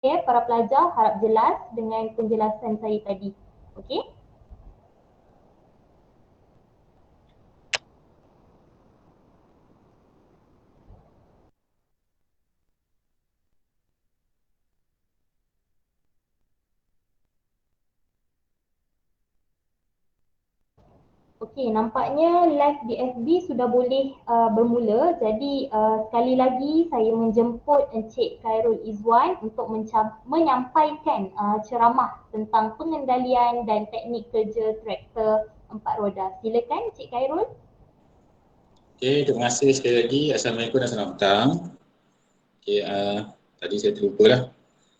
para pelajar, harap jelas dengan penjelasan saya tadi. Okey? Okey, nampaknya live di FB sudah boleh bermula. Jadi sekali lagi saya menjemput Encik Khairul Izwan untuk menyampaikan ceramah tentang pengendalian dan teknik kerja traktor empat roda. Silakan Encik Khairul. Okey, terima kasih sekali lagi. Assalamualaikum dan selamat petang. Okey, tadi saya terlupa lah.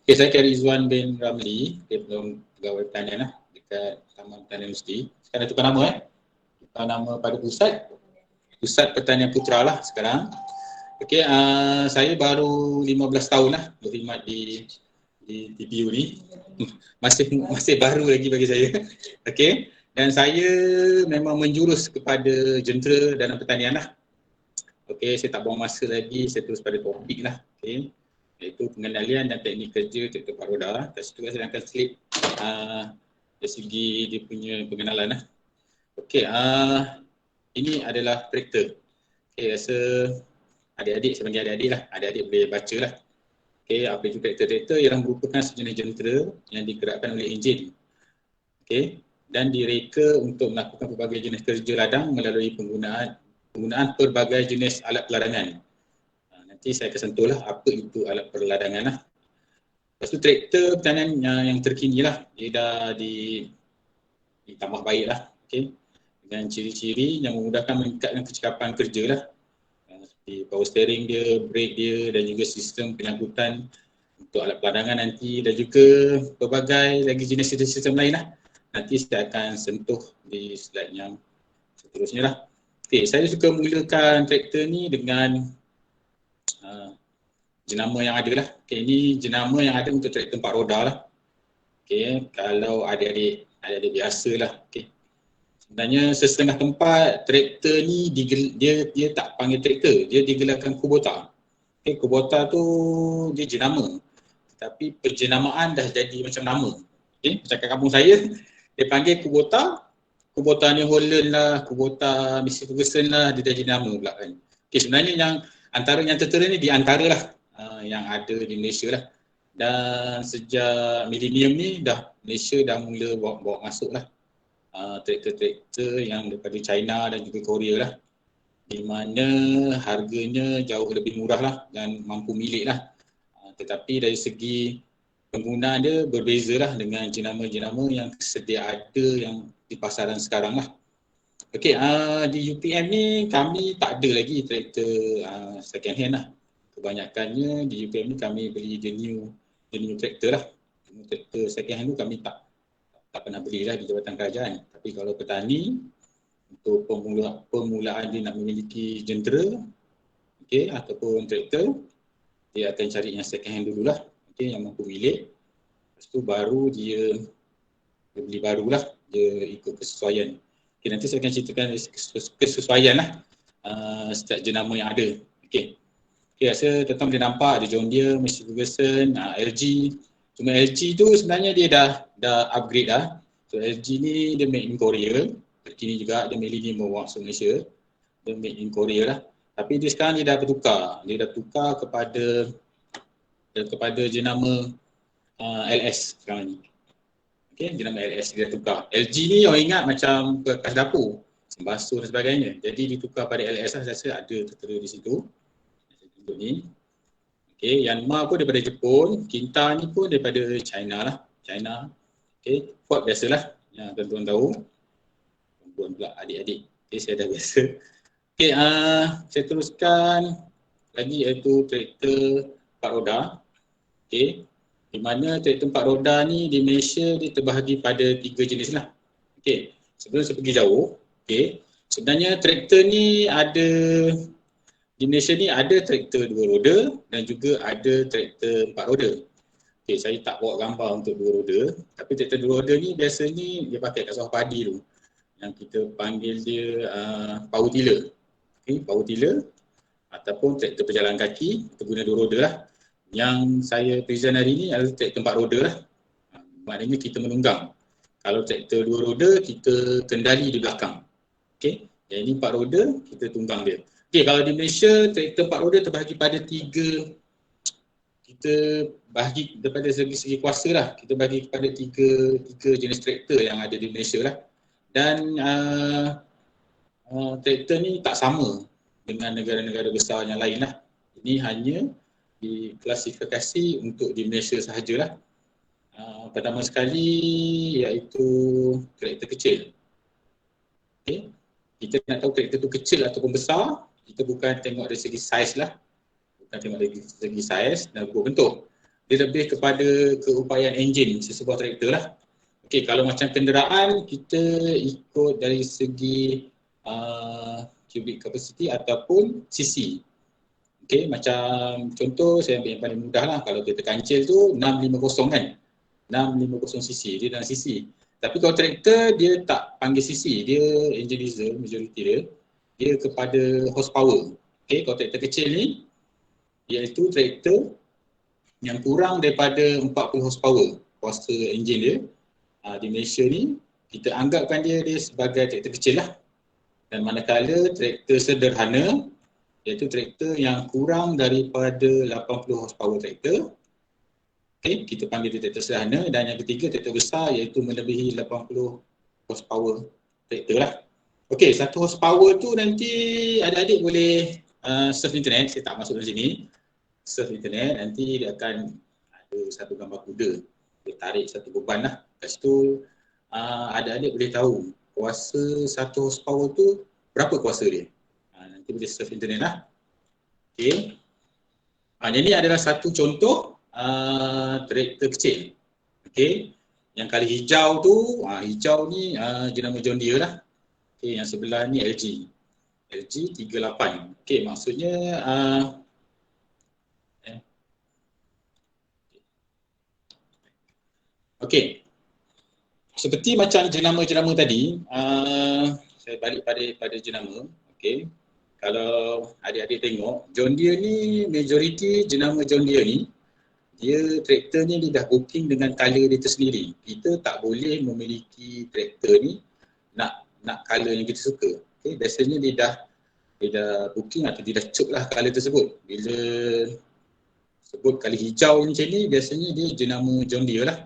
Okey, saya Khairul Izwan bin Ramli, pegawai pertanian lah dekat Taman Pertanian Universiti. Sekarang tukar nama tukar nama pada Pusat Pertanian Putra lah sekarang. Okey, saya baru 15 tahun lah berkhidmat di TPU ni. masih baru lagi bagi saya. Okey, dan saya memang menjurus kepada jentera dalam pertanian lah. Okey, saya tak buang masa lagi, saya terus pada topik lah. Okey, iaitu pengendalian dan teknik kerja traktor empat roda. Kat situ saya akan slip dari segi dia punya pengenalan lah. Okey, ini adalah traktor. Okey, rasa adik-adik, saya panggil adik-adik lah. Adik-adik boleh baca lah. Okey, apa itu traktor-traktor yang merupakan sejenis jentera yang digerakkan oleh enjin. Okey, dan direka untuk melakukan pelbagai jenis kerja ladang melalui penggunaan pelbagai jenis alat peladangan. Nanti saya akan sentuhlah apa itu alat peladangan lah. Lepas tu traktor pertanian yang terkini lah, dia dah ditambah baik lah. Okay. Dengan ciri-ciri yang memudahkan meningkatkan kecekapan kerja lah. Seperti power steering dia, brake dia dan juga sistem penyangkutan untuk alat peladangan nanti dan juga pelbagai lagi jenis sistem lain lah. Nanti saya akan sentuh di slide yang seterusnya lah. Okay, saya suka mulakan traktor ni dengan jenama yang ada lah. Okay, ini jenama yang ada untuk traktor empat roda lah. Okay, kalau adik-adik biasa lah. Okay. Sebenarnya setengah tempat traktor ni dia tak panggil traktor, dia digelarkan Kubota. Okay, Kubota tu dia jenama. Tapi penjenamaan dah jadi macam nama. Okay, macam kat kampung saya, dia panggil Kubota. Kubota New Holland lah, Kubota Missy Ferguson lah, dia dah jadi nama pula kan. Okay, sebenarnya yang antara yang tertera ni di antara lah yang ada di Malaysia lah. Dan sejak milenium ni Malaysia dah mula bawa masuk lah traktor-traktor yang daripada China dan juga Korea lah, di mana harganya jauh lebih murah lah dan mampu milik lah. Tetapi dari segi penggunaan dia berbeza lah dengan jenama-jenama yang sedia ada yang di pasaran sekarang lah. Okey, di UPM ni kami tak ada lagi traktor second hand lah. Kebanyakannya di UPM ni kami beli the new traktor lah. Traktor second hand tu kami tak pernah beli lah di Jabatan Kerajaan. Tapi kalau petani untuk permulaan dia nak memiliki jentera, okey, ataupun traktor, dia akan cari yang second hand dululah, okey, yang mampu milik. Lepas tu baru dia beli barulah, dia ikut kesesuaian. Okey, nanti saya akan ceritakan kesesuaian lah setiap jenama yang ada. Okey. Okey, rasa tuan-tuan boleh nampak ada John Deere, Missy Ferguson, LG. Cuma LG tu sebenarnya dia dah upgrade dah. So LG ni dia made in Korea. Terkini juga dia millennium masuk Malaysia. Dia made in Korea lah. Tapi dia sekarang dia dah bertukar. Dia dah tukar kepada jenama LS sekarang ni. Okay, jenama LS dia dah tukar. LG ni orang ingat macam bekas dapur, basuh dan sebagainya. Jadi ditukar pada LS lah, saya rasa ada tertera di situ. Untuk ni. Okay, Yanmar pun daripada Jepun, Kinta ni pun daripada China lah. China. Okay, Ford biasalah yang tuan-tuan tahu. Perempuan pula adik-adik. Okay, saya dah biasa. Okay, saya teruskan lagi iaitu traktor empat roda. Okay, di mana traktor empat roda ni di Malaysia dia terbahagi pada 3 jenis lah. Okay, sebelum saya pergi jauh, okay, sebenarnya traktor ni ada di Malaysia ni ada traktor 2 roda dan juga ada traktor 4 roda. Okay, saya tak bawa gambar untuk 2 roda, tapi traktor 2 roda ni biasanya dia pakai kat sawah padi tu, yang kita panggil dia power tiller. Okay, power tiller ataupun traktor berjalan kaki, kita guna 2 roda lah. Yang saya present hari ni adalah traktor 4 roda lah. Maknanya kita menunggang. Kalau traktor 2 roda, kita kendali di belakang. Okey. Yang ini 4 roda, kita tunggang dia. Okey, kalau di Malaysia, traktor 4 roda terbahagi pada 3, kita bahagi daripada segi kuasa lah. Kita bagi kepada tiga jenis traktor yang ada di Malaysia lah. Dan traktor ni tak sama dengan negara-negara besar yang lain lah. Ini hanya diklasifikasi untuk di Malaysia sahajalah. Pertama sekali iaitu traktor kecil. Okay. Kita nak tahu traktor tu kecil ataupun besar, kita bukan tengok dari segi saiz lah. Bukan tengok dari segi saiz dan bentuk. Dia lebih kepada keupayaan enjin sesebuah traktor lah. Okey, kalau macam kenderaan, kita ikut dari segi cubic capacity ataupun cc. Okey, macam contoh saya ambil yang paling mudah lah. Kalau kereta kancil tu 650 kan. 650 cc, dia dalam cc. Tapi kalau traktor dia tak panggil cc, dia engine diesel majoriti dia kepada horsepower. Okey, kalau traktor kecil ni iaitu traktor yang kurang daripada 40 horsepower kuasa enjin dia. Di Malaysia ni kita anggapkan dia sebagai traktor kecil lah. Dan manakala traktor sederhana iaitu traktor yang kurang daripada 80 horsepower traktor, okay, kita panggil dia traktor sederhana. Dan yang ketiga traktor besar iaitu melebihi 80 horsepower traktor lah. Okey, 1 horsepower tu nanti adik-adik boleh surf internet, saya tak masuk dalam sini. Surf internet, nanti dia akan ada satu gambar kuda, dia tarik satu beban lah. Kat situ adik-adik boleh tahu kuasa 1 horsepower tu berapa kuasa dia. Nanti boleh surf internet lah. Okay. Jadi adalah satu contoh traktor kecil. Okay. Yang kali hijau tu, hijau ni jenama John Deere lah. Okay. Yang sebelah ni LG 38. Okay, maksudnya okey. Seperti macam jenama-jenama tadi, saya balik pada jenama. Okey. Kalau adik-adik tengok, John Deere ni majoriti jenama John Deere ni, dia traktor ni dia dah booking dengan color dia tersendiri. Kita tak boleh memiliki traktor ni nak color yang kita suka. Okey, biasanya dia dah booking atau dia dah cuk lah color tersebut. Bila sebut color hijau macam ni, biasanya dia jenama John Deere lah.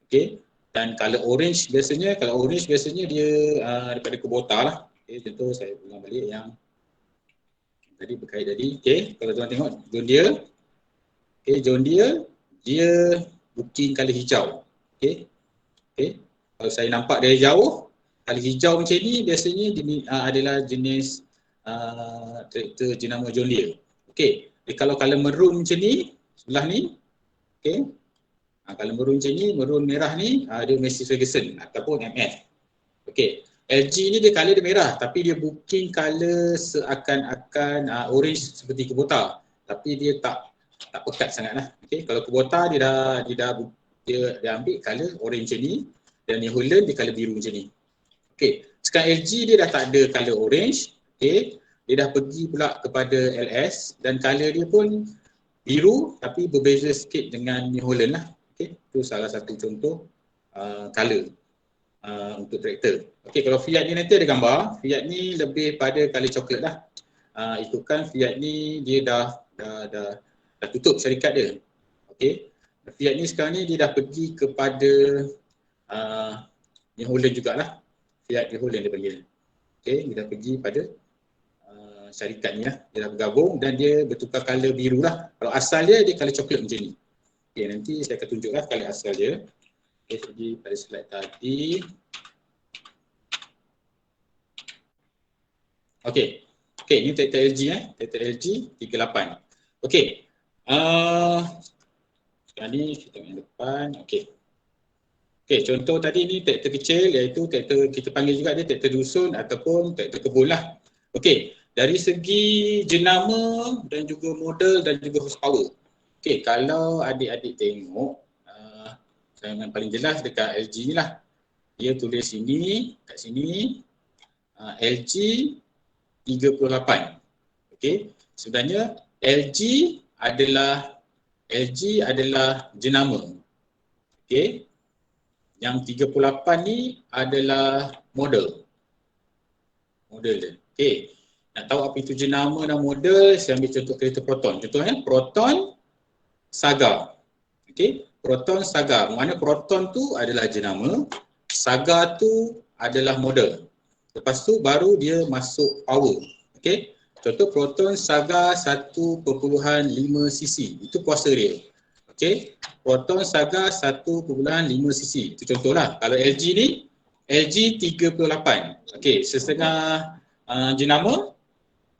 Okey. Dan color orange biasanya dia daripada Kubota lah. Okey, contoh saya ulang balik yang tadi berkait tadi. Okey, kalau tuan tengok John Deere. Okey, John Deere dia booking color hijau. Okey. Okey. Kalau saya nampak dari jauh, color hijau macam ni biasanya adalah jenis traktor jenama John Deere. Okey. Kalau color maroon macam ni, sebelah ni. Okey. Kalau maroon macam ni, maroon merah ni, dia Massey Ferguson ataupun MF. Okey, LG ni dia colour dia merah tapi dia booking colour seakan-akan orange seperti Kubota. Tapi dia tak pekat sangatlah. Okey, kalau Kubota dia ambil colour orange macam ni dan New Holland dia colour biru macam ni. Okey, sekarang LG dia dah tak ada colour orange. Okey, dia dah pergi pula kepada LS dan colour dia pun biru tapi berbeza sikit dengan New Holland lah. Okay, itu salah satu contoh color untuk traktor. Okey, kalau Fiat ni nanti ada gambar. Fiat ni lebih pada color coklat lah. Ikutkan Fiat ni dia dah tutup syarikat dia. Okey, Fiat ni sekarang ni dia dah pergi kepada New Holland jugalah. Fiat New Holland dia panggil. Okey, dia dah pergi pada syarikat ni lah. Dia dah bergabung dan dia bertukar color biru lah. Kalau asal dia color coklat macam ni. Okey, nanti saya akan tunjuklah color asal dia. Okey, jadi pada slide tadi. Okey. Okey, ini traktor LG traktor LG 38. Okey. Sekarang ni kita tengok yang depan. Okey. Okey, contoh tadi ni traktor kecil iaitu traktor kita panggil juga dia traktor dusun ataupun traktor kebun lah. Okey, dari segi jenama dan juga model dan juga horsepower. Okey, kalau adik-adik tengok yang paling jelas dekat LG ni lah. Dia tulis sini, kat sini LG 38. Okey, sebenarnya LG adalah LG adalah jenama. Okey. Yang 38 ni adalah model. Model dia. Okey. Nak tahu apa itu jenama dan model, saya ambil contoh kereta Proton. Contohnya Proton Saga. Okey. Proton Saga. Mana Proton tu adalah jenama, Saga tu adalah model. Lepas tu baru dia masuk power. Okey. Contoh Proton Saga 1.5 cc. Itu kuasa dia. Okey. Proton Saga 1.5 cc. Itu contohlah. Kalau LG ni, LG 38. Okey, setengah jenama,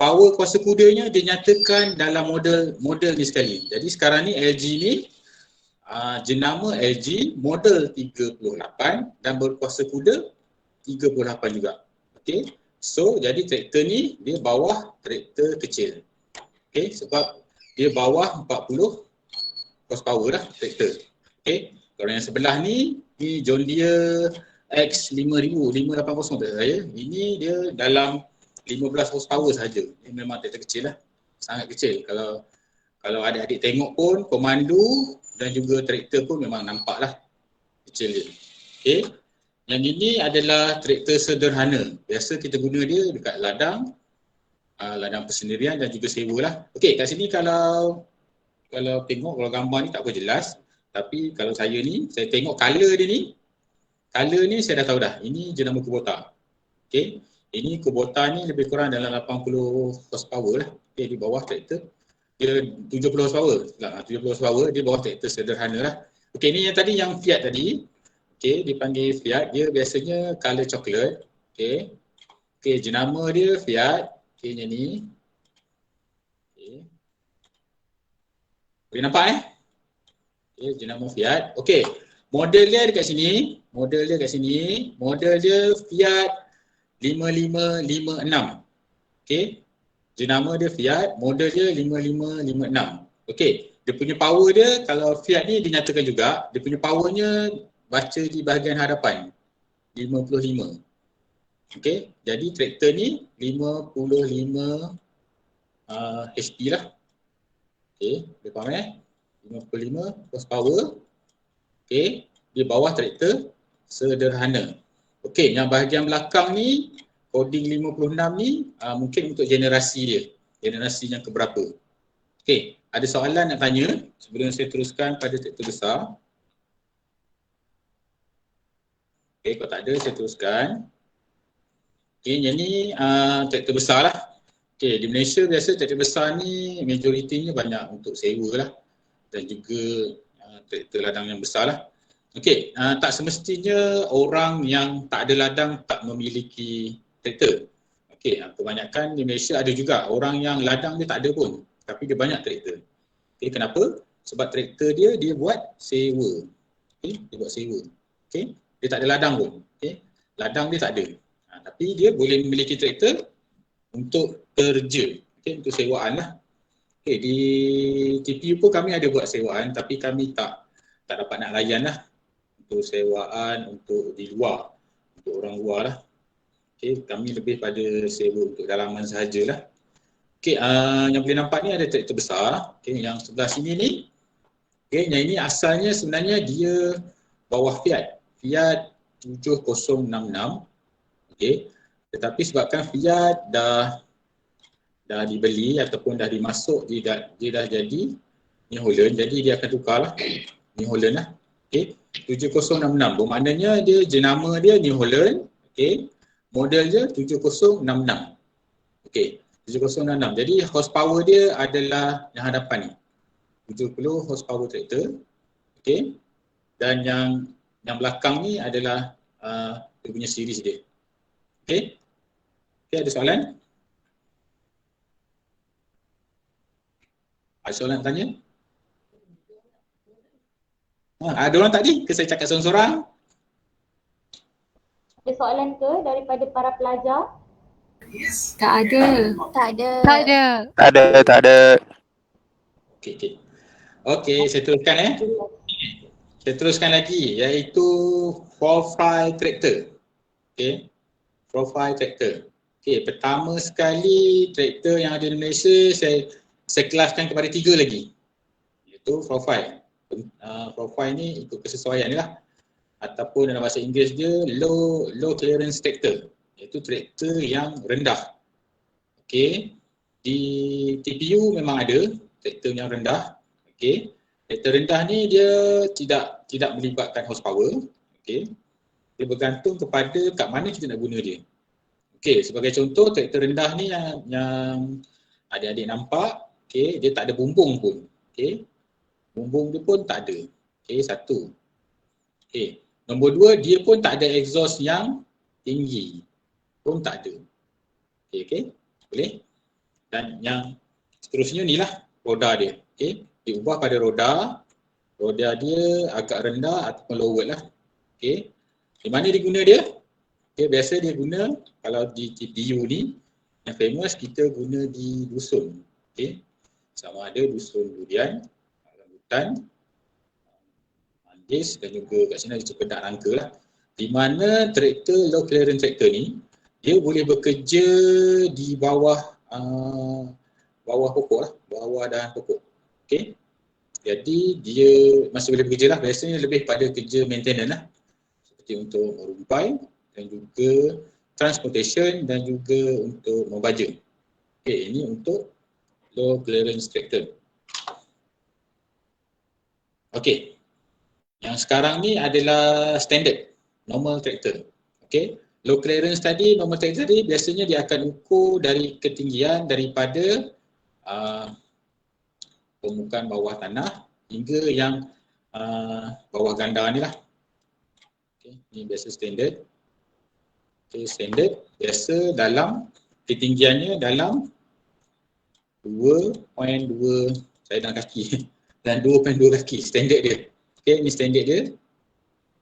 power kuasa kudanya dinyatakan dalam model ni sekali. Jadi sekarang ni LG ni jenama LG, model 38 dan berkuasa kuda 38 juga. Okey. So jadi traktor ni dia bawah traktor kecil. Okey, sebab dia bawah 40 horsepower lah traktor. Okey. Kalau yang sebelah ni John Deere X5000, 580 tak saya. Ini dia dalam 15 horsepower saja. Ini memang traktor kecil lah. Sangat kecil. Kalau adik-adik tengok pun pemandu dan juga traktor pun memang nampak lah kecil dia. Okey. Yang ini adalah traktor sederhana. Biasa kita guna dia dekat ladang, ladang persendirian dan juga sewa lah. Okey, kat sini kalau tengok, kalau gambar ni tak apa jelas. Tapi kalau saya tengok color dia ni, color ni saya dah tahu dah. Ini jenama Kubota. Okey, ini Kubota ni lebih kurang dalam 80 horsepower lah. Okey, di bawah traktor. Dia 70 horsepower. 70 horsepower, dia bawah traktor sederhana lah. Okey, ni yang tadi yang Fiat tadi. Okey, dipanggil Fiat. Dia biasanya color coklat. Okey. Okey, jenama dia Fiat. Okey, yang ni. Okey. Boleh nampak Okey, jenama Fiat. Okey. Model dia dekat sini. Model dia Fiat 5556. Okey. Jenama dia Fiat, model dia 5556. Okey. Dia punya power dia, kalau Fiat ni dinyatakan juga, dia punya powernya baca di bahagian hadapan 55. Okey, jadi traktor ni 55 HP lah. Okey, dia faham 55 horsepower. Okey, di bawah traktor sederhana. Okey, yang bahagian belakang ni coding 56 ni mungkin untuk generasi dia. Generasi yang keberapa. Okey, ada soalan nak tanya sebelum saya teruskan pada traktor besar? Okey, kalau tak ada saya teruskan. Okey, yang ni traktor besar lah. Okey, di Malaysia biasa traktor besar ni majoritinya banyak untuk sewa lah. Dan juga traktor ladang yang besar lah. Okey, tak semestinya orang yang tak ada ladang tak memiliki traktor. Okey, kebanyakan di Malaysia ada juga orang yang ladang dia tak ada pun. Tapi dia banyak traktor. Okey, kenapa? Sebab traktor dia buat sewa. Okey, dia buat sewa. Okey. Dia tak ada ladang pun. Okay. Ladang dia tak ada. Tapi dia boleh memiliki traktor untuk kerja. Okay. Untuk sewaan lah. Okay. Di TPU pun kami ada buat sewaan tapi kami tak dapat nak layan lah. Untuk sewaan, untuk di luar. Untuk orang luar lah. Okay. Kami lebih pada sewa untuk dalaman sahajalah. Okay. Yang boleh nampak ni ada traktor besar. Okay. Yang sebelah sini ni. Okay. Yang ini asalnya sebenarnya dia bawah Fiat. Fiat 7066. Okey. Tetapi sebabkan Fiat dah dibeli ataupun dah dimasuk, dia dah jadi New Holland, jadi dia akan tukarlah New Holland lah. Okey. 7066 bermaknanya dia jenama dia New Holland, okey. Model dia 7066. Okey. 7066. Jadi horsepower dia adalah yang hadapan ni. 70 horsepower traktor. Okey. Dan yang belakang ni adalah dia punya series dia. Okey. Okey, ada soalan? Ada soalan nak tanya? Ada orang tadi? Ke saya cakap seorang-seorang? Ada soalan ke daripada para pelajar? Tak ada. Tak ada. Tak ada. Okey. Okey, saya teruskan Saya teruskan lagi iaitu profile tractor. Okey. Profile tractor. Okey, pertama sekali traktor yang ada di Malaysia saya kelaskan kepada 3 lagi. iaitu profile. Profile ni ikut kesesuaian ni lah. Ataupun dalam bahasa Inggeris dia low clearance tractor, iaitu traktor yang rendah. Okey. Di TPU memang ada traktor yang rendah. Okey. Traktor rendah ni dia tidak melibatkan horsepower. Okey. Dia bergantung kepada kat mana kita nak guna dia. Okey, sebagai contoh traktor rendah ni yang adik-adik nampak, okey, dia tak ada bumbung pun. Okey. Bumbung dia pun tak ada. Okey, satu. Okey. Nombor dua, dia pun tak ada exhaust yang tinggi. Pun tak ada. Okey. Boleh? Dan yang seterusnya ni lah roda dia. Okey. Diubah pada roda dia agak rendah ataupun lower lah. Okey. Di mana dia guna dia? Okey, biasa dia guna kalau di TPU ni yang famous kita guna di dusun. Okey. Sama ada dusun durian, rambutan, manggis dan juga kat sini ada cempedak nangka lah. Di mana traktor low clearance tractor ni dia boleh bekerja di bawah pokok lah, bawah dahan pokok. Okey. Jadi dia masih boleh bekerja lah, biasanya lebih pada kerja maintenance lah. Seperti untuk merumpai dan juga transportation dan juga untuk membaja. Okey, ini untuk low clearance tractor. Okey. Yang sekarang ni adalah standard normal tractor. Okey. Low clearance tadi, normal tractor tadi biasanya dia akan ukur dari ketinggian daripada permukaan bawah tanah hingga yang bawah ganda ni lah. Okay. Ini biasa standard. Okay, standard biasa dalam ketinggiannya dalam 2.2 saya dalam kaki dan 2.2 kaki standard dia. Okay, ini standard dia.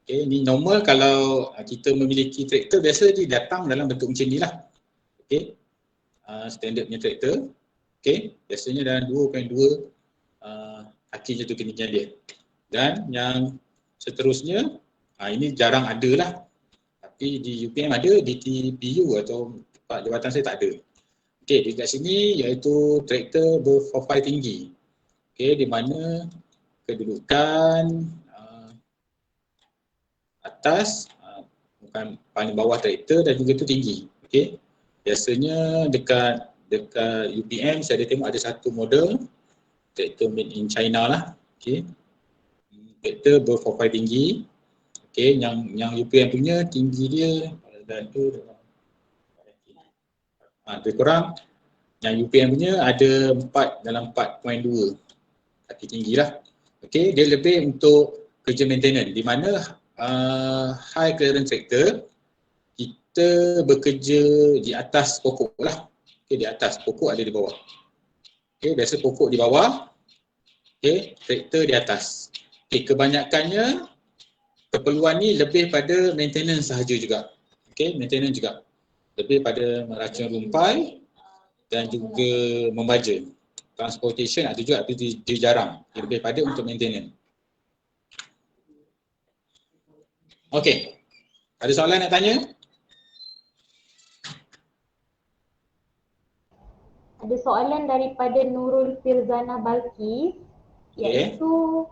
Okay, ini normal kalau kita memiliki traktor biasa dia datang dalam bentuk macam ni lah. Okay, standard punya traktor. Okay, biasanya dalam 2.2 kaki je tu ketinggian dia. Dan yang seterusnya, ini jarang ada lah. Tapi di UPM ada, di TPU atau jabatan saya tak ada. Okay, di kat sini iaitu traktor berprofil tinggi. Okay, di mana kedudukan atas, bukan paling bawah traktor dan juga tu tinggi. Okay, biasanya dekat UPM saya ada tengok ada satu model traktor made in China lah. Okay, traktor berprofil tinggi. Okay, yang UPM punya tinggi dia lebih kurang yang UPM punya ada 4 dalam 4.2 kaki tinggi lah. Okay, dia lebih untuk kerja maintenance di mana high clearance tractor kita bekerja di atas pokok lah. Okay, di atas pokok ada di bawah. Okay, biasa pokok di bawah. Okay, traktor di atas. Okay, kebanyakannya keperluan ni lebih pada maintenance sahaja juga. Okay, maintenance juga. Lebih pada meracun rumpai dan juga membaja. Transportation ada juga tapi dia jarang. Dia lebih pada untuk maintenance. Okay, ada soalan nak tanya? Ada soalan daripada Nurul Firzana Balkis, iaitu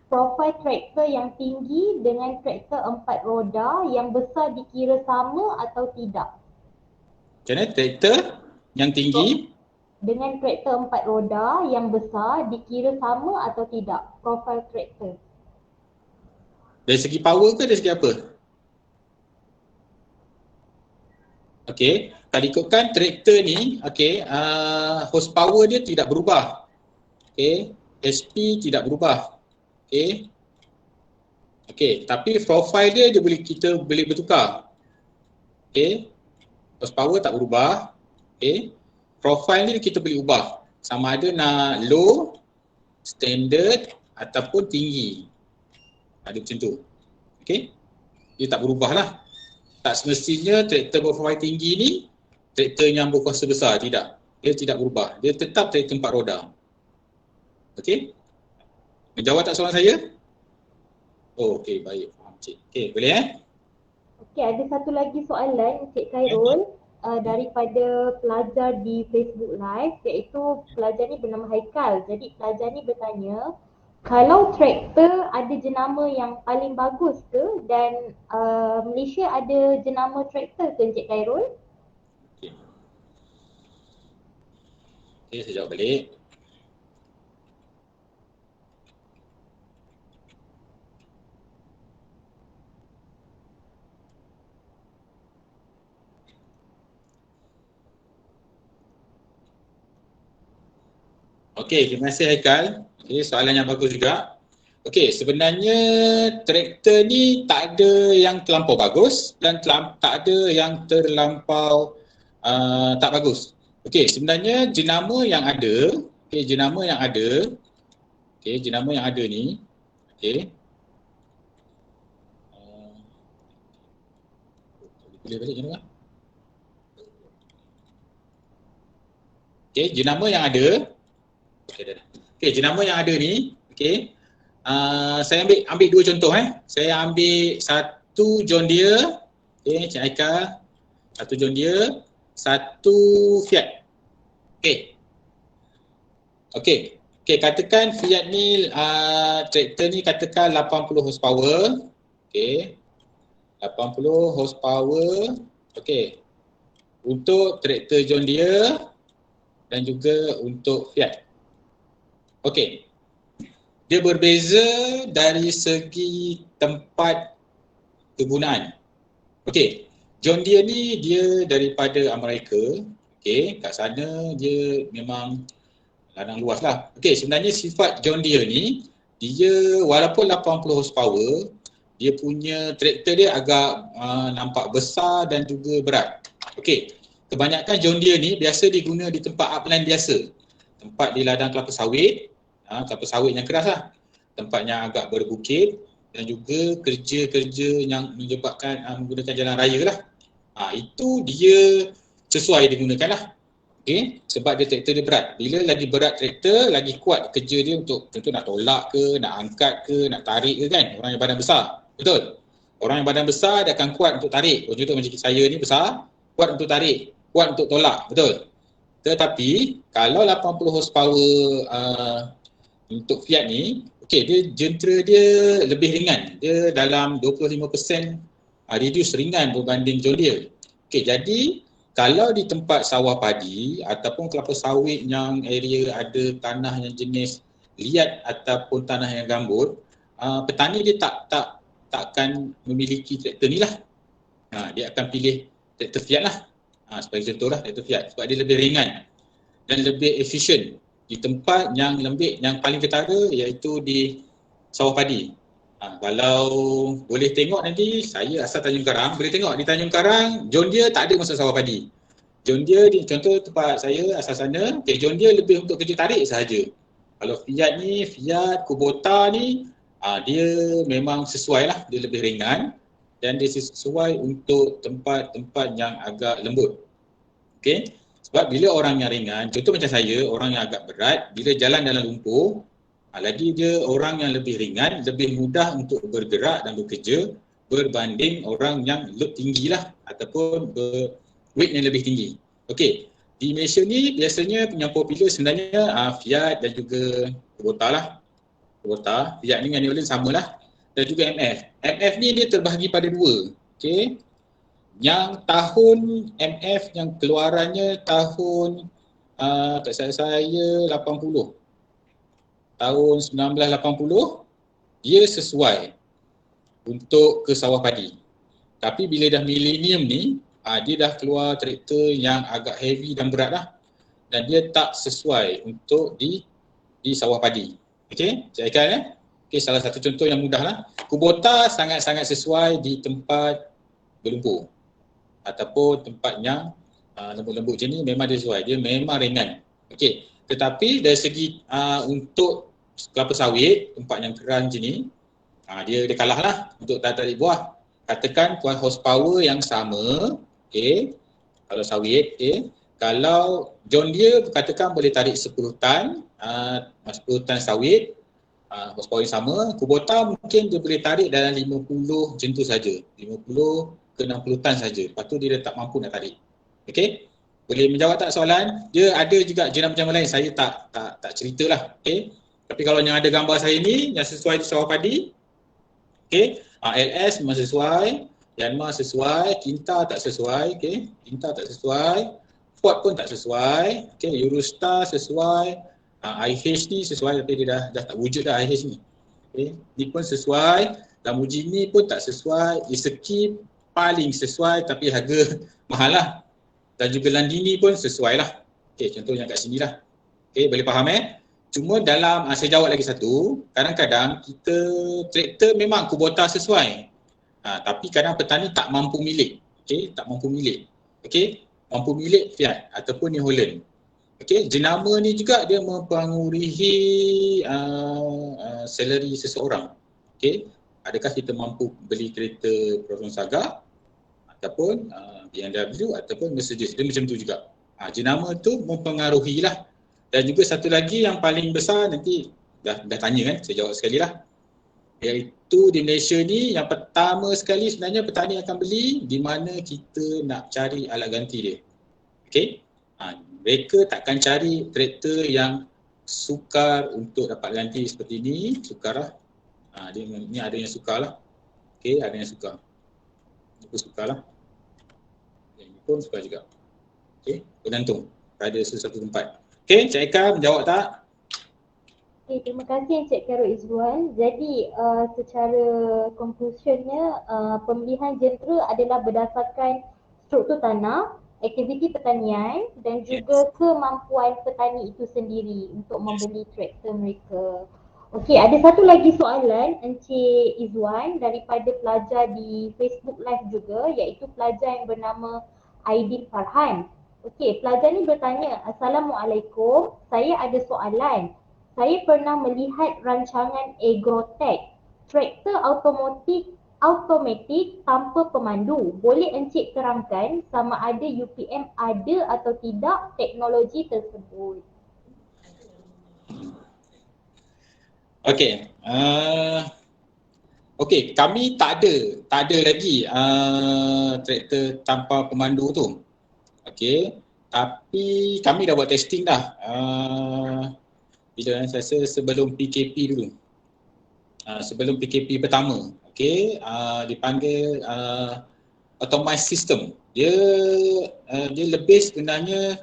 profil traktor yang tinggi dengan traktor 4 roda yang besar dikira sama atau tidak? Macam mana traktor yang tinggi dengan traktor 4 roda yang besar dikira sama atau tidak? Profil traktor. dari segi power ke dari segi apa? Okey, kalau ikutkan traktor ni, okey, horsepower dia tidak berubah. Okey, HP tidak berubah. Okey. Okey, tapi profil dia kita boleh bertukar. Okey. Horsepower tak berubah. Okey. Profil ni kita boleh ubah. Sama ada nak low, standard ataupun tinggi. Ada macam tu. Okey. Dia tak berubah lah. Tak semestinya traktor berprofil tinggi ni traktor yang berkuasa besar, tidak. Dia tidak berubah. Dia tetap traktor 4 roda. Okey. Menjawab tak soalan saya? Oh, okey, baik. Faham Cik. Okey, boleh Okey, ada satu lagi soalan Cik Khairul. daripada pelajar di Facebook Live, iaitu pelajar ni bernama Haikal. Jadi pelajar ni bertanya, kalau traktor ada jenama yang paling bagus ke, dan Malaysia ada jenama traktor ke Encik Khairul? Okay, saya jawab balik. Okey, terima kasih Haikal. Okay, soalan yang bagus juga. Okey, sebenarnya traktor ni tak ada yang terlampau bagus dan tak ada yang terlampau tak bagus. Okey, sebenarnya jenama yang ada, jenama yang ada ni, boleh balik jenama. Okey, jenama yang ada. Okey, jenama yang ada ni, saya ambil dua contoh Saya ambil satu John Deere, Cik Aika, satu John Deere, satu Fiat. Okey, katakan Fiat ni traktor ni katakan 80 horsepower. 80 horsepower. Untuk traktor John Deere dan juga untuk Fiat. Dia berbeza dari segi tempat kegunaan. John Deere ni dia daripada Amerika. Kat sana dia memang ladang luas lah. Sebenarnya sifat John Deere ni, dia walaupun 80 horsepower, dia punya traktor dia agak nampak besar dan juga berat. Kebanyakan John Deere ni biasa diguna di tempat upland biasa. Tempat di ladang kelapa sawit, kelapa sawit yang keras lah. Tempat yang agak berbukit dan juga kerja-kerja yang menyebabkan menggunakan jalan raya lah. Itu dia sesuai digunakan lah. Sebab dia traktor dia berat. Bila lagi berat traktor, lagi kuat kerja dia untuk contoh nak tolak ke, nak angkat ke, nak tarik ke kan. Orang yang badan besar. Betul? Orang yang badan besar dia akan kuat untuk tarik. Contoh macam saya ni besar, kuat untuk tarik, kuat untuk tolak. Betul? Tetapi kalau 80 horsepower untuk Fiat ni, dia jentera dia lebih ringan. Dia dalam 25% reduce ringan berbanding John Deere. Jadi kalau di tempat sawah padi ataupun kelapa sawit yang area ada tanah yang jenis liat ataupun tanah yang gambut, petani dia takkan memiliki traktor ni lah. Dia akan pilih traktor Fiat lah. Sebagai contoh lah traktor Fiat sebab dia lebih ringan dan lebih efisien di tempat yang lembik, yang paling ketara iaitu di sawah padi. Kalau boleh tengok nanti, saya asal Tanjung Karang, boleh tengok di Tanjung Karang, John Deere tak ada masuk sawah padi. John Deere di contoh tempat saya asal sana, John Deere lebih untuk kerja tarik sahaja. Kalau Fiat ni, Fiat, Kubota ni, dia memang sesuai lah, dia lebih ringan dan dia sesuai untuk tempat-tempat yang agak lembut. Sebab bila orang yang ringan, contoh macam saya, orang yang agak berat, bila jalan dalam lumpur, lagi dia orang yang lebih ringan, lebih mudah untuk bergerak dan bekerja berbanding orang yang load tinggi lah ataupun weight yang lebih tinggi. Di Malaysia ni biasanya yang popular sebenarnya Fiat dan juga Kubota lah. Kubota, Fiat ni dengan New Holland sama lah. Dan juga MF. MF ni dia terbahagi pada dua. Yang tahun MF yang keluarannya tahun tak salah saya 80. Tahun 1980 dia sesuai untuk ke sawah padi. Tapi bila dah milenium ni, dia dah keluar traktor yang agak heavy dan berat lah. Dan dia tak sesuai untuk di sawah padi. Cik Aikal salah satu contoh yang mudah lah. Kubota sangat-sangat sesuai di tempat berlumpur ataupun tempat yang lembut-lembut macam ni, memang dia sesuai. Dia memang ringan. Tetapi dari segi untuk kelapa sawit, tempat yang keras macam ni, dia kalah lah untuk tarik buah. Katakan horsepower yang sama, kalau sawit, kalau John Deere katakan boleh tarik 10 tan, 10 tan sawit, horsepower yang sama, Kubota mungkin dia boleh tarik dalam 50 macam tu saja, 50 ke 60 tan saja. Lepas tu dia dah tak mampu nak tarik. Okey. Boleh menjawab tak soalan? Dia ada juga jenama-jenama lain, saya tak ceritalah. Okey. Tapi kalau yang ada gambar saya ni yang sesuai di sawah padi. Okey. LS memang sesuai, Yanmar sesuai, Kinta tak sesuai, okey. Kinta tak sesuai. Ford pun tak sesuai. Okey, Eurostar sesuai. IH ni sesuai tapi dia dah tak wujud dah IH ni. Okey, ni pun sesuai. Lamborghini pun tak sesuai. Iseki paling sesuai tapi harga mahal lah. Dan juga Landini pun sesuai lah. Okey, contoh yang kat sini lah. Okey, boleh faham Cuma dalam, saya jawab lagi satu, kadang-kadang kita traktor memang kubota sesuai. Tapi kadang petani tak mampu milik. Okey, tak mampu milik. Okey, mampu milik Fiat ataupun New Holland. Okey, jenama ni juga dia mempengaruhi salary seseorang. Okey, adakah kita mampu beli kereta Proton Saga ataupun BMW ataupun Mercedes, dia macam tu juga. Jenama tu mempengaruhi lah. Dan juga satu lagi yang paling besar nanti dah tanya saya jawab sekali lah. Iaitu di Malaysia ni yang pertama sekali sebenarnya petani akan beli di mana kita nak cari alat ganti dia. Okey. Mereka takkan cari traktor yang sukar untuk dapat ganti seperti ni, sukar lah. Ni ada yang sukar lah. Okey, ada yang sukar. Ini pun sukar lah. Ini pun sukar juga. Okey, bergantung pada sesuatu tempat. Okey, Cik Eka menjawab tak? Okay, terima kasih Encik Khairul Izzuan. Jadi secara conclusionnya pemilihan jentera adalah berdasarkan struktur tanah, aktiviti pertanian dan juga kemampuan petani itu sendiri untuk membeli traktor mereka. Okey, ada satu lagi soalan Encik Izzuan daripada pelajar di Facebook Live juga, iaitu pelajar yang bernama Aidil Farhan. Okey, pelajar ni bertanya, Assalamualaikum, saya ada soalan. Saya pernah melihat rancangan Agrotech, traktor automatik tanpa pemandu. Boleh Encik terangkan sama ada UPM ada atau tidak teknologi tersebut? Okey. Okey, kami tak ada lagi traktor tanpa pemandu tu. Okey, tapi kami dah buat testing dah. Bila saya rasa sebelum PKP dulu. Sebelum PKP pertama. Okey, dipanggil automated system. Dia lebih sebenarnya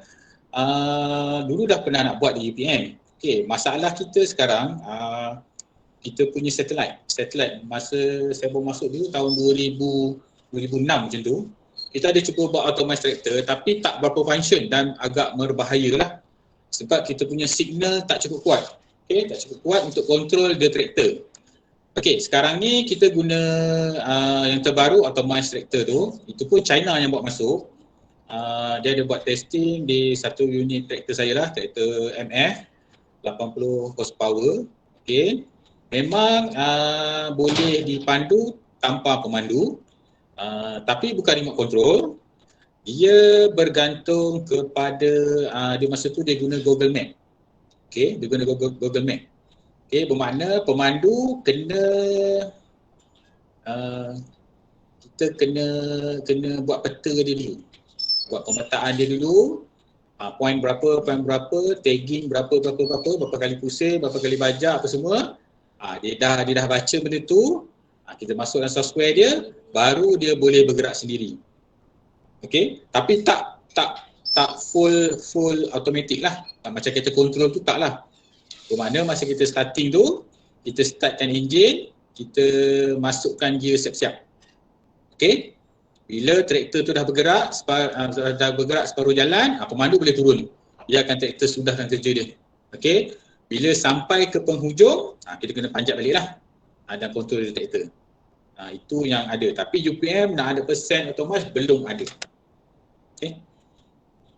dulu dah pernah nak buat di UPM. Okey, masalah kita sekarang kita punya satelit masa saya baru masuk dulu tahun 2006 macam tu. Kita ada cuba buat automated tractor tapi tak berapa function dan agak berbahaya lah. Sebab kita punya signal tak cukup kuat. Okey, tak cukup kuat untuk control the tractor. Okey, sekarang ni kita guna yang terbaru automated tractor tu. Itu pun China yang buat masuk. Dia ada buat testing di satu unit tractor saya lah, tractor MF 80 horsepower. Okey. Memang boleh dipandu tanpa pemandu. Tapi bukan remote control, dia bergantung kepada dia masa tu dia guna Google Map. Okey, dia guna Google Map. Okey, bermakna pemandu kena kita kena buat peta dia dulu. Buat pemetaan dia dulu. Point berapa, tagging berapa kali pusing, berapa kali bajak apa semua. Dia dah baca benda tu. Kita masuk dalam software dia, baru dia boleh bergerak sendiri. Okey, tapi tak full automatic lah. Macam kita control tu tak lah. Bermakna masa kita starting tu, kita startkan enjin, kita masukkan gear siap-siap. Okey, bila traktor tu dah bergerak separuh jalan, pemandu boleh turun. Dia akan traktor sudahkan kerja dia. Okey, bila sampai ke penghujung, kita kena panjat balik lah. Dan kontrol traktor. Itu yang ada. Tapi UPM nak 100% otomatis belum ada. Okey.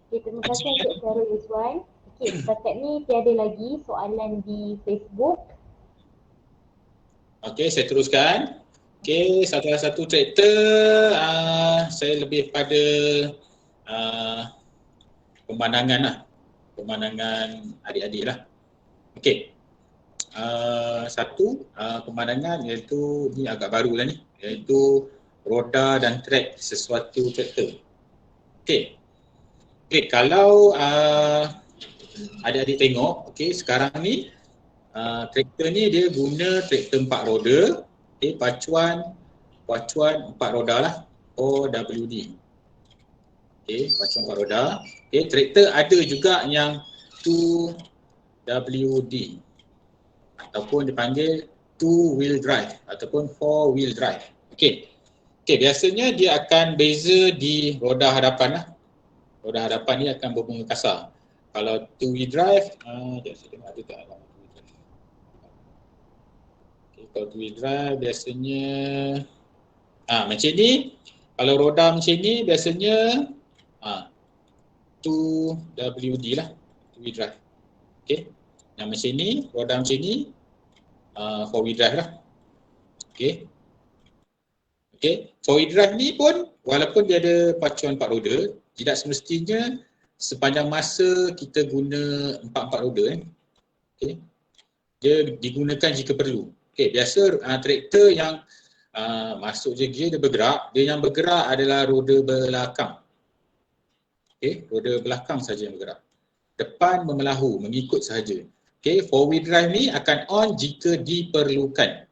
Okay, terima kasih Encik Khairul Izzuan. Okey, setakat ni tiada lagi soalan di Facebook. Okey, saya teruskan. Okey, satu traktor saya lebih pada pemandangan lah. Pemandangan adik-adik lah. Okey. Satu pemandangan iaitu ni agak baru lah ni, iaitu roda dan track sesuatu traktor. Okey. Okey, kalau adik-adik tengok, okey, sekarang ni traktor ni dia guna traktor 4 roda, okey, pacuan 4 roda lah, OWD. Okey, pacuan 4 roda. Okey, traktor ada juga yang 2WD ataupun dipanggil 2 wheel drive ataupun 4 wheel drive. Okey. Okey, biasanya dia akan beza di roda hadapan lah. Roda hadapan ni akan berbunga kasar. Kalau 2 wheel drive, saya tengok ada tak alamat 2 wheel drive. Okay, kalau 2 wheel drive biasanya macam ni. Kalau roda macam ni biasanya 2WD lah, 2 wheel drive. Okay, yang macam ni, roda macam ni 4 wheel drive lah. Okay. Okay, 4 wheel drive ni pun walaupun dia ada pacuan 4 roda, tidak semestinya sepanjang masa kita guna 4 roda. Okay. Dia digunakan jika perlu. Okay, biasa traktor yang masuk je gear dia bergerak, dia yang bergerak adalah roda belakang. Okay, roda belakang saja yang bergerak. Depan memelahu, mengikut sahaja. Okay, 4 wheel drive ni akan on jika diperlukan.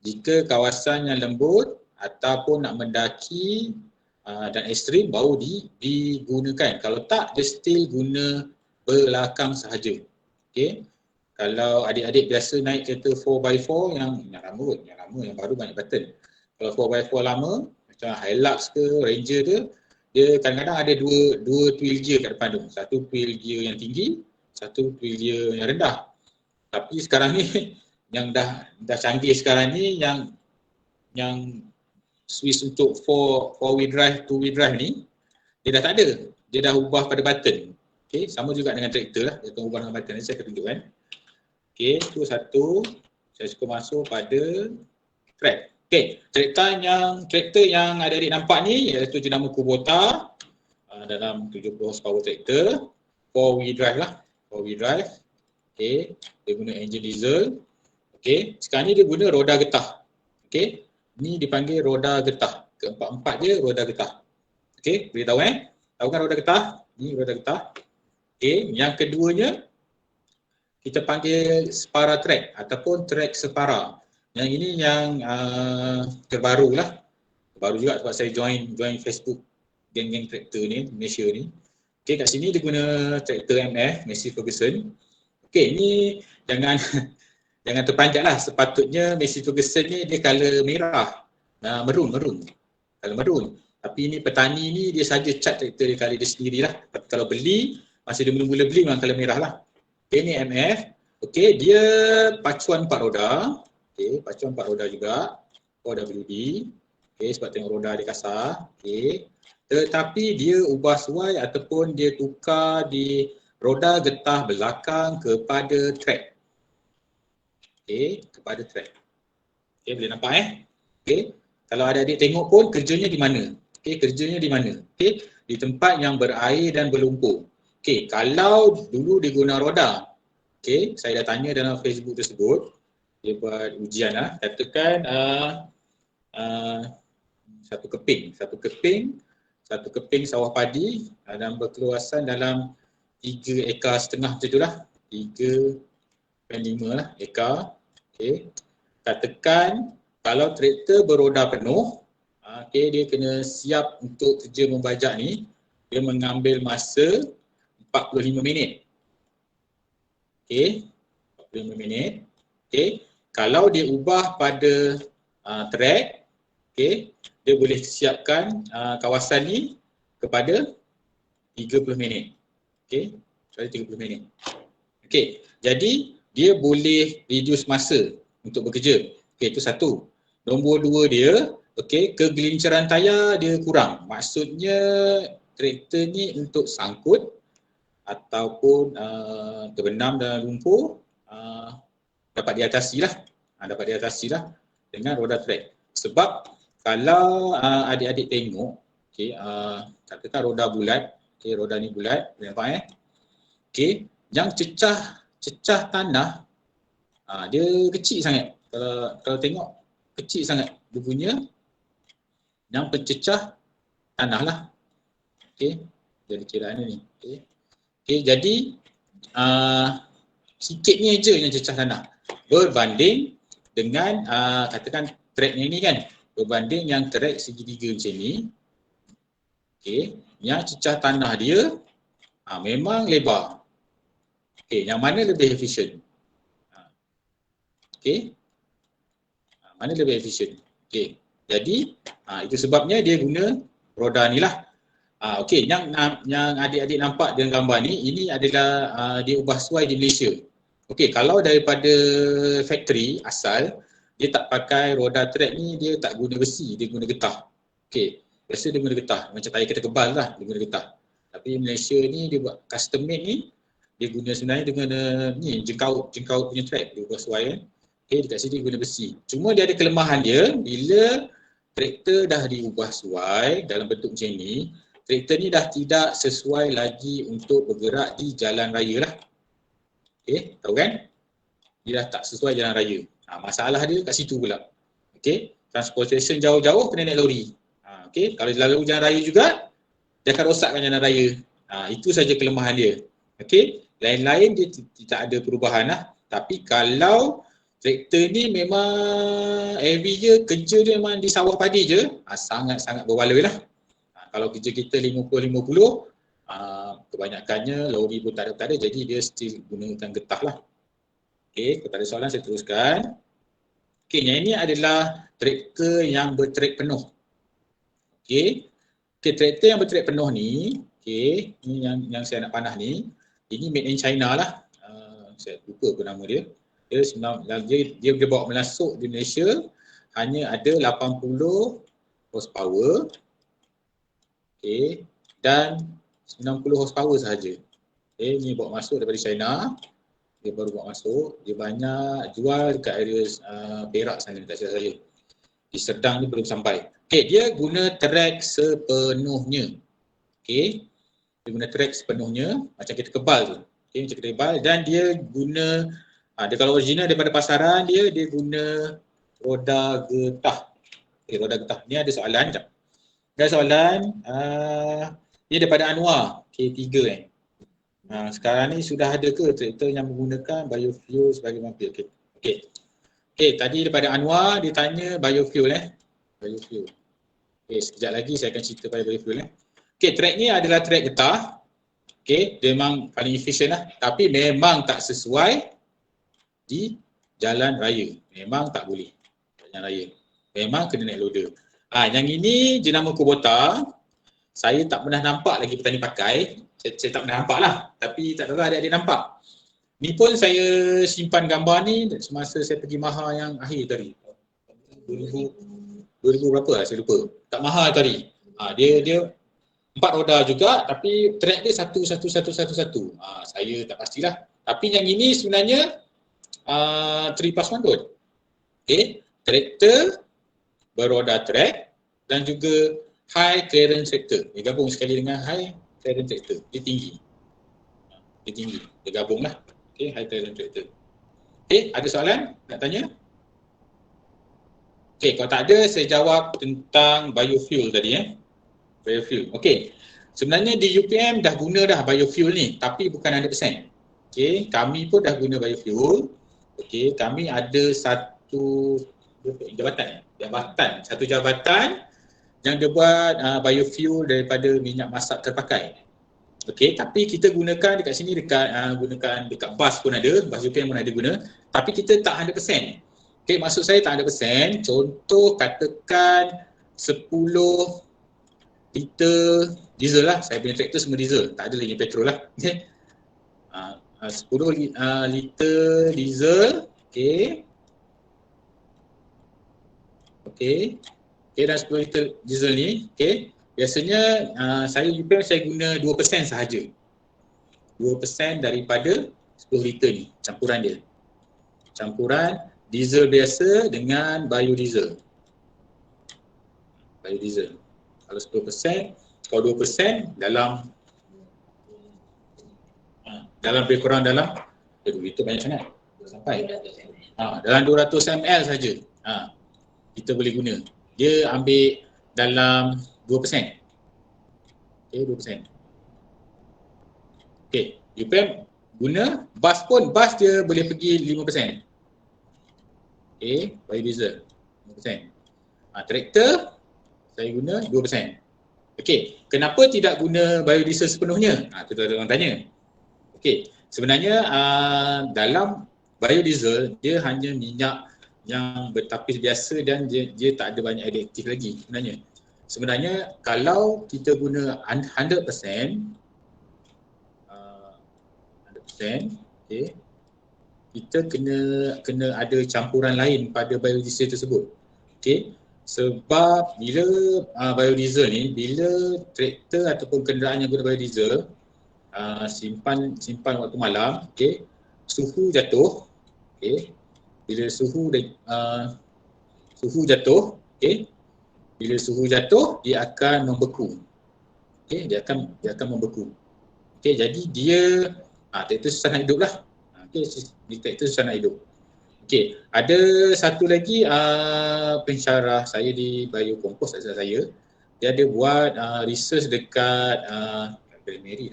Jika kawasan yang lembut ataupun nak mendaki dan ekstrim baru digunakan. Kalau tak, dia still guna belakang sahaja. Okay. Kalau adik-adik biasa naik kereta 4x4 yang lama yang baru banyak button. Kalau 4x4 lama, macam Hilux ke, Ranger ke, dia kadang-kadang ada dua twill gear kat depan tu. Satu twill gear yang tinggi, satu twill gear yang rendah. Tapi sekarang ni, yang dah canggih sekarang ni, yang switch untuk 4 wheel drive, 2 wheel drive ni, dia dah tak ada. Dia dah ubah pada button. Okay, sama juga dengan traktor lah. Dia akan ubah dengan button. Ini saya akan tunjukkan. Okay, itu satu. Saya suka masuk pada track. Okay, traktor yang adik-adik nampak ni iaitu jenama Kubota dalam 70 horsepower traktor. 4 wheel drive lah. 4 wheel drive. Okay, dia guna enjin diesel. Okay, sekarang ni dia guna roda getah. Okay, ni dipanggil roda getah. Keempat-empat dia roda getah. Okay, beritahu tahu kan roda getah? Ni roda getah. Okay, yang keduanya kita panggil separa track ataupun track separa. Yang ini yang terbaru lah. Baru juga sebab saya join Facebook geng-geng traktor ni, Malaysia ni. Okay, kat sini dia guna traktor MF, Massey Ferguson. Okay, ni jangan terpanjat lah. Sepatutnya Massey Ferguson ni dia colour merah. Merun. Colour merun. Tapi ni petani ni dia saja cat traktor dia colour dia sendirilah. Tapi kalau beli, masa dia mula-mula beli memang colour merah lah. Okay, ni MF. Okay, dia pacuan 4 roda. Okay, pacuan 4 roda juga. OWD. Okay, sebab tengok roda dia kasar. Okay. Tetapi dia ubah suai ataupun dia tukar di roda getah belakang kepada track. Okay, kepada track. Okay, boleh nampak Okay, kalau adik-adik tengok pun kerjanya di mana? Okay, kerjanya di mana? Okay, di tempat yang berair dan berlumpur. Okay, kalau dulu dia guna roda. Okay, saya dah tanya dalam Facebook tersebut. Dia buat ujian lah. Katakan satu keping sawah padi dan berkeluasan dalam 3,5 ekar macam itulah. 3.5 lah ekar. Okay. Katakan kalau traktor beroda penuh, okay, dia kena siap untuk kerja membajak ni, dia mengambil masa 45 minit. Okay, 45 minit. Okay, kalau dia ubah pada track, okay, dia boleh siapkan kawasan ni kepada 30 minit. Okay, kepada 30 minit. Okay, jadi dia boleh reduce masa untuk bekerja. Okay, itu satu. Nombor dua dia, okay, kegelincaran tayar dia kurang. Maksudnya traktor ni untuk sangkut ataupun terbenam dalam lumpur dapat diatasi lah dengan roda track. Sebab kalau adik-adik tengok, okay, katakan roda bulat, okay, roda ni bulat, nampak okay, yang cecah tanah dia kecil sangat. Kalau tengok kecil sangat dia punya yang pencecah tanah lah. Okay, Dari kiraan ni. Okey, jadi sikit ni je yang cecah tanah. Berbanding dengan katakan tracknya ni kan. Berbanding yang track segitiga macam ni. Okey, yang cecah tanah dia memang lebar. Okey, yang mana lebih efisien? Okey. Mana lebih efisien? Okey. Jadi itu sebabnya dia guna roda ni lah. Okey, yang adik-adik nampak dalam gambar ni, ini adalah dia ubah suai di Malaysia. Okey, kalau daripada factory asal, dia tak pakai roda track ni, dia tak guna besi, dia guna getah. Okey, biasa dia guna getah. Macam tayar kereta kebal lah, dia guna getah. Tapi Malaysia ni dia buat custom made ni, dia guna sebenarnya dia guna ni jengkaut punya track, dia ubah suai kan. Okey, dekat sini dia guna besi. Cuma dia ada kelemahan dia, bila traktor dah diubah suai dalam bentuk macam ni, traktor ni dah tidak sesuai lagi untuk bergerak di jalan raya lah. Okey, tahu kan? Dia dah tak sesuai jalan raya. Masalah dia kat situ pula. Okey, transportation jauh-jauh kena naik lori. Okey, kalau lalu jalan raya juga, dia akan rosakkan jalan raya. Itu saja kelemahan dia. Okey, lain-lain dia tidak ada perubahan lah. Tapi kalau traktor ni memang every year kerja dia memang di sawah padi je, sangat-sangat berbaloi lah. Kalau kerja kita 50-50, kebanyakannya lori pun tak ada, jadi dia still gunakan getah lah. Okey, kalau tak ada soalan saya teruskan. Okey, yang ini adalah traktor yang bertrek penuh. Okey, traktor yang bertrek penuh ni, okey, ni yang saya nak panah ni, ini made in China lah. Saya lupa apa nama dia. Dia bawa masuk di Malaysia hanya ada 80 horsepower. Okey, dan 90 horsepower sahaja. Okey, ni bawa masuk daripada China. Dia baru bawa masuk. Dia banyak jual dekat area Perak sana, tak silap saya. Di Serdang ni belum sampai. Okey, dia guna track sepenuhnya. Okey, dia guna track sepenuhnya macam kereta kebal tu. Okey, macam kereta kebal, dan dia guna dia kalau original daripada pasaran dia guna roda getah. Okey, roda getah. Ni ada soalan jap. Ada soalan dia daripada Anwar K3 kan. Sekarang ni sudah ada ke traktor yang menggunakan biofuel sebagai mampir? Okey, tadi daripada Anwar dia tanya biofuel biofuel. Okey, sekejap lagi saya akan cerita pada biofuel Okey, track ni adalah track getah. Okey, dia memang paling efisien lah, tapi memang tak sesuai di jalan raya. Memang tak boleh jalan raya. Memang kena naik loader. Yang ini jenama Kubota. Saya tak pernah nampak lagi petani pakai. Saya tak pernah nampak lah. Tapi tak tahu adik-adik nampak. Ni pun saya simpan gambar ni semasa saya pergi Maha yang akhir tadi. 2000 berapa lah saya lupa. Tak Maha tadi. Dia 4 roda juga, tapi track dia 1. Saya tak pastilah. Tapi yang ini sebenarnya 3+1 pun. Okey, traktor beroda track dan juga high clearance tractor. Dia gabung sekali dengan high clearance tractor. Dia tinggi. Dia gabung lah. Okey, high clearance tractor. Okey, ada soalan nak tanya? Okey, kalau tak ada saya jawab tentang biofuel tadi Biofuel. Okey. Sebenarnya di UPM dah guna dah biofuel ni, tapi bukan 100%. Okey, kami pun dah guna biofuel. Okey, kami ada satu jabatan yang dia buat biofuel daripada minyak masak terpakai. Okey, tapi kita gunakan dekat sini gunakan dekat bas pun ada, bas UPM pun ada guna, tapi kita tak 100%. Okey, maksud saya tak 100%, contoh katakan 10 liter diesel lah, saya punya traktor semua diesel, tak ada lagi petrol lah. Okey. 10 liter diesel, okey. Okey, dan 10 liter diesel ni, okey. Biasanya saya guna 2% sahaja. 2% daripada 10 liter ni, campuran dia. Campuran diesel biasa dengan biodiesel. Biodiesel. Kalau 10%, kalau 2% dalam lebih kurang dalam itu banyak sangat. Sampai dalam 200 ml saja. Kita boleh guna. Dia ambil dalam 2%. Okey, 2%. Okey, UPM guna, bas pun, bas dia boleh pergi 5%. Okey, biodiesel 5%. Traktor saya guna 2%. Okey, kenapa tidak guna biodiesel sepenuhnya? Itu ada orang tanya. Okey, sebenarnya dalam biodiesel dia hanya minyak yang bertapis biasa dan dia tak ada banyak additif lagi sebenarnya. Sebenarnya kalau kita guna 100%, okey, kita kena ada campuran lain pada biodiesel tersebut. Okey, sebab bila biodiesel ni, bila traktor ataupun kenderaan yang guna biodiesel simpan waktu malam, okey, suhu jatuh, okey, bila suhu jatuh, okey, bila suhu jatuh dia akan membeku, okey, dia akan membeku, okey, jadi dia traktor susah nak hidup lah, okey, traktor susah nak hidup. Okey, ada satu lagi pensyarah saya di Biokompos saya, dia ada buat research dekat Mary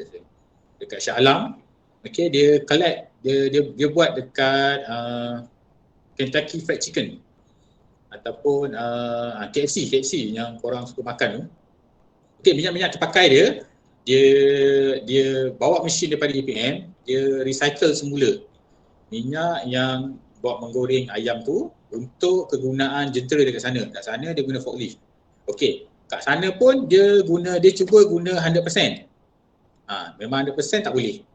dekat Shah Alam. Okey, dia collect, dia buat dekat Kentucky Fried Chicken ataupun KFC yang korang suka makan tu. Okey, minyak terpakai dia bawa mesin daripada UPM, dia recycle semula minyak yang buat menggoreng ayam tu untuk kegunaan jentera dekat sana. Kat sana dia guna forklift. Okey, kat sana pun dia cuba guna 100%. Memang 100% tak boleh.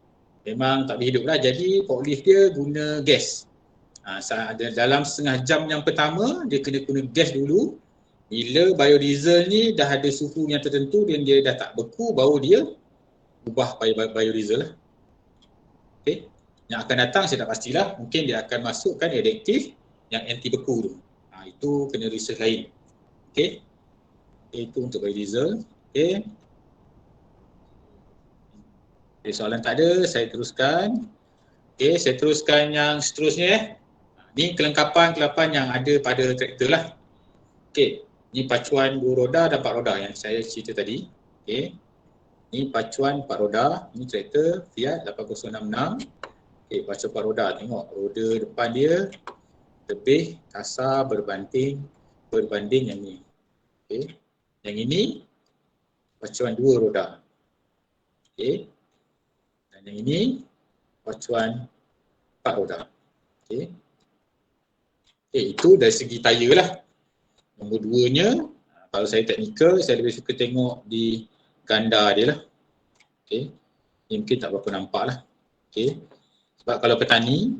Memang tak boleh hidup lah. Jadi forklift dia guna gas. Dalam setengah jam yang pertama dia kena guna gas dulu. Bila biodiesel ni dah ada suhu yang tertentu dan dia dah tak beku, baru dia ubah biodiesel lah. Okey. Yang akan datang saya tak pastilah, mungkin dia akan masukkan additif yang anti beku tu. Itu kena research lain. Okey. Itu untuk biodiesel. Okey. Soalan tak ada, saya teruskan. Okey, saya teruskan yang seterusnya. Ni kelengkapan yang ada pada traktor lah. Okey, ni pacuan 2 roda dan 4 roda yang saya cerita tadi. Okey. Ni pacuan 4 roda, ni traktor Fiat 8066. Okey, pacuan 4 roda, tengok roda depan dia lebih kasar berbanding yang ni. Okey. Yang ini pacuan 2 roda. Okey. Dan yang ini pacuan 4 roda. Okey. Okey, itu dari segi tayar lah. Nombor 2-nya, kalau saya teknikal, saya lebih suka tengok di ganda dia lah. Okey. Ini mungkin tak berapa nampak lah. Okey. Sebab kalau petani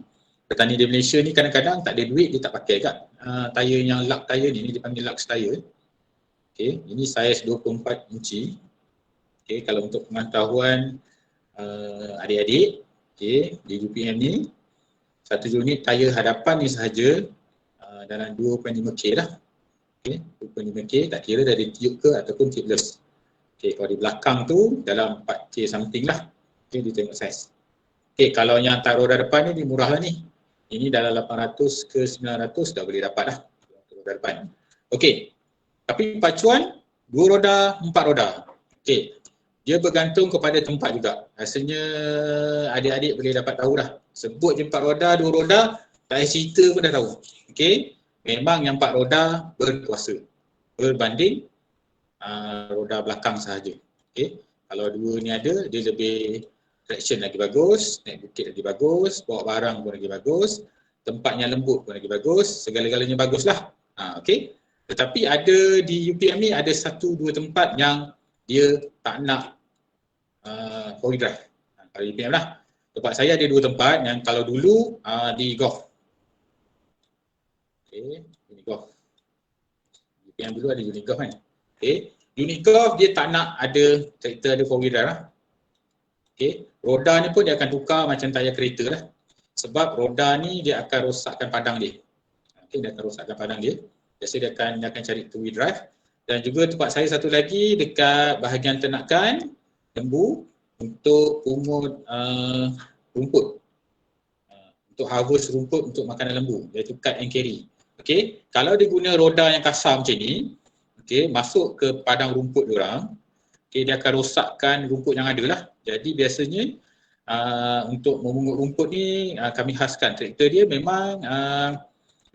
di Malaysia ni kadang-kadang tak ada duit, dia tak pakai kat tayar yang lug tayar ni dia panggil lux tayar. Okey, ini saiz 24 inci. Okey, kalau untuk pengetahuan adik-adik, okey, di UPM ni satu unit tayar hadapan ni sahaja dalam 2.5K lah. Okey, 2.5K, tak kira dari tiup ke ataupun tubeless. Okey, kalau di belakang tu dalam 4K something lah. Okey, dia tengok saiz. Okey, kalau yang tak roda depan ni murah lah ni. Ini dalam 800 ke 900 dah boleh dapat lah roda depan. Okey, tapi pacuan 2 roda, 4 roda. Okey, dia bergantung kepada tempat juga. Rasanya adik-adik boleh dapat tahu dah. Sebut je 4 roda, 2 roda, tak payah cerita pun dah tahu. Okey, memang yang 4 roda berkuasa berbanding roda belakang sahaja. Okey, kalau 2 ni ada, dia lebih traction lagi bagus, naik bukit lagi bagus, bawa barang pun lagi bagus, tempatnya lembut pun lagi bagus, segala-galanya baguslah. Okey. Tetapi ada di UPM ni ada 1-2 tempat yang dia tak nak four-wheel drive. Kalau UPM lah. Tempat saya ada 2 tempat yang kalau dulu di Golf. Okey, Unit Golf. UPM dulu ada Unit Golf kan. Okey, Unit Golf dia tak nak ada traktor ada four-wheel drive lah. Okey, roda ni pun dia akan tukar macam tayar kereta lah. Sebab roda ni dia akan rosakkan padang dia. Okey, dia akan rosakkan padang dia. Biasa dia akan cari two-wheel drive. Dan juga tempat saya satu lagi dekat bahagian ternakan, lembu, untuk pungut rumput. Untuk harvest rumput untuk makanan lembu, iaitu cut and carry. Okey, kalau dia guna roda yang kasar macam ni, okey, masuk ke padang rumput diorang, okey, dia akan rosakkan rumput yang ada lah. Jadi biasanya untuk memungut rumput ni kami khaskan traktor dia memang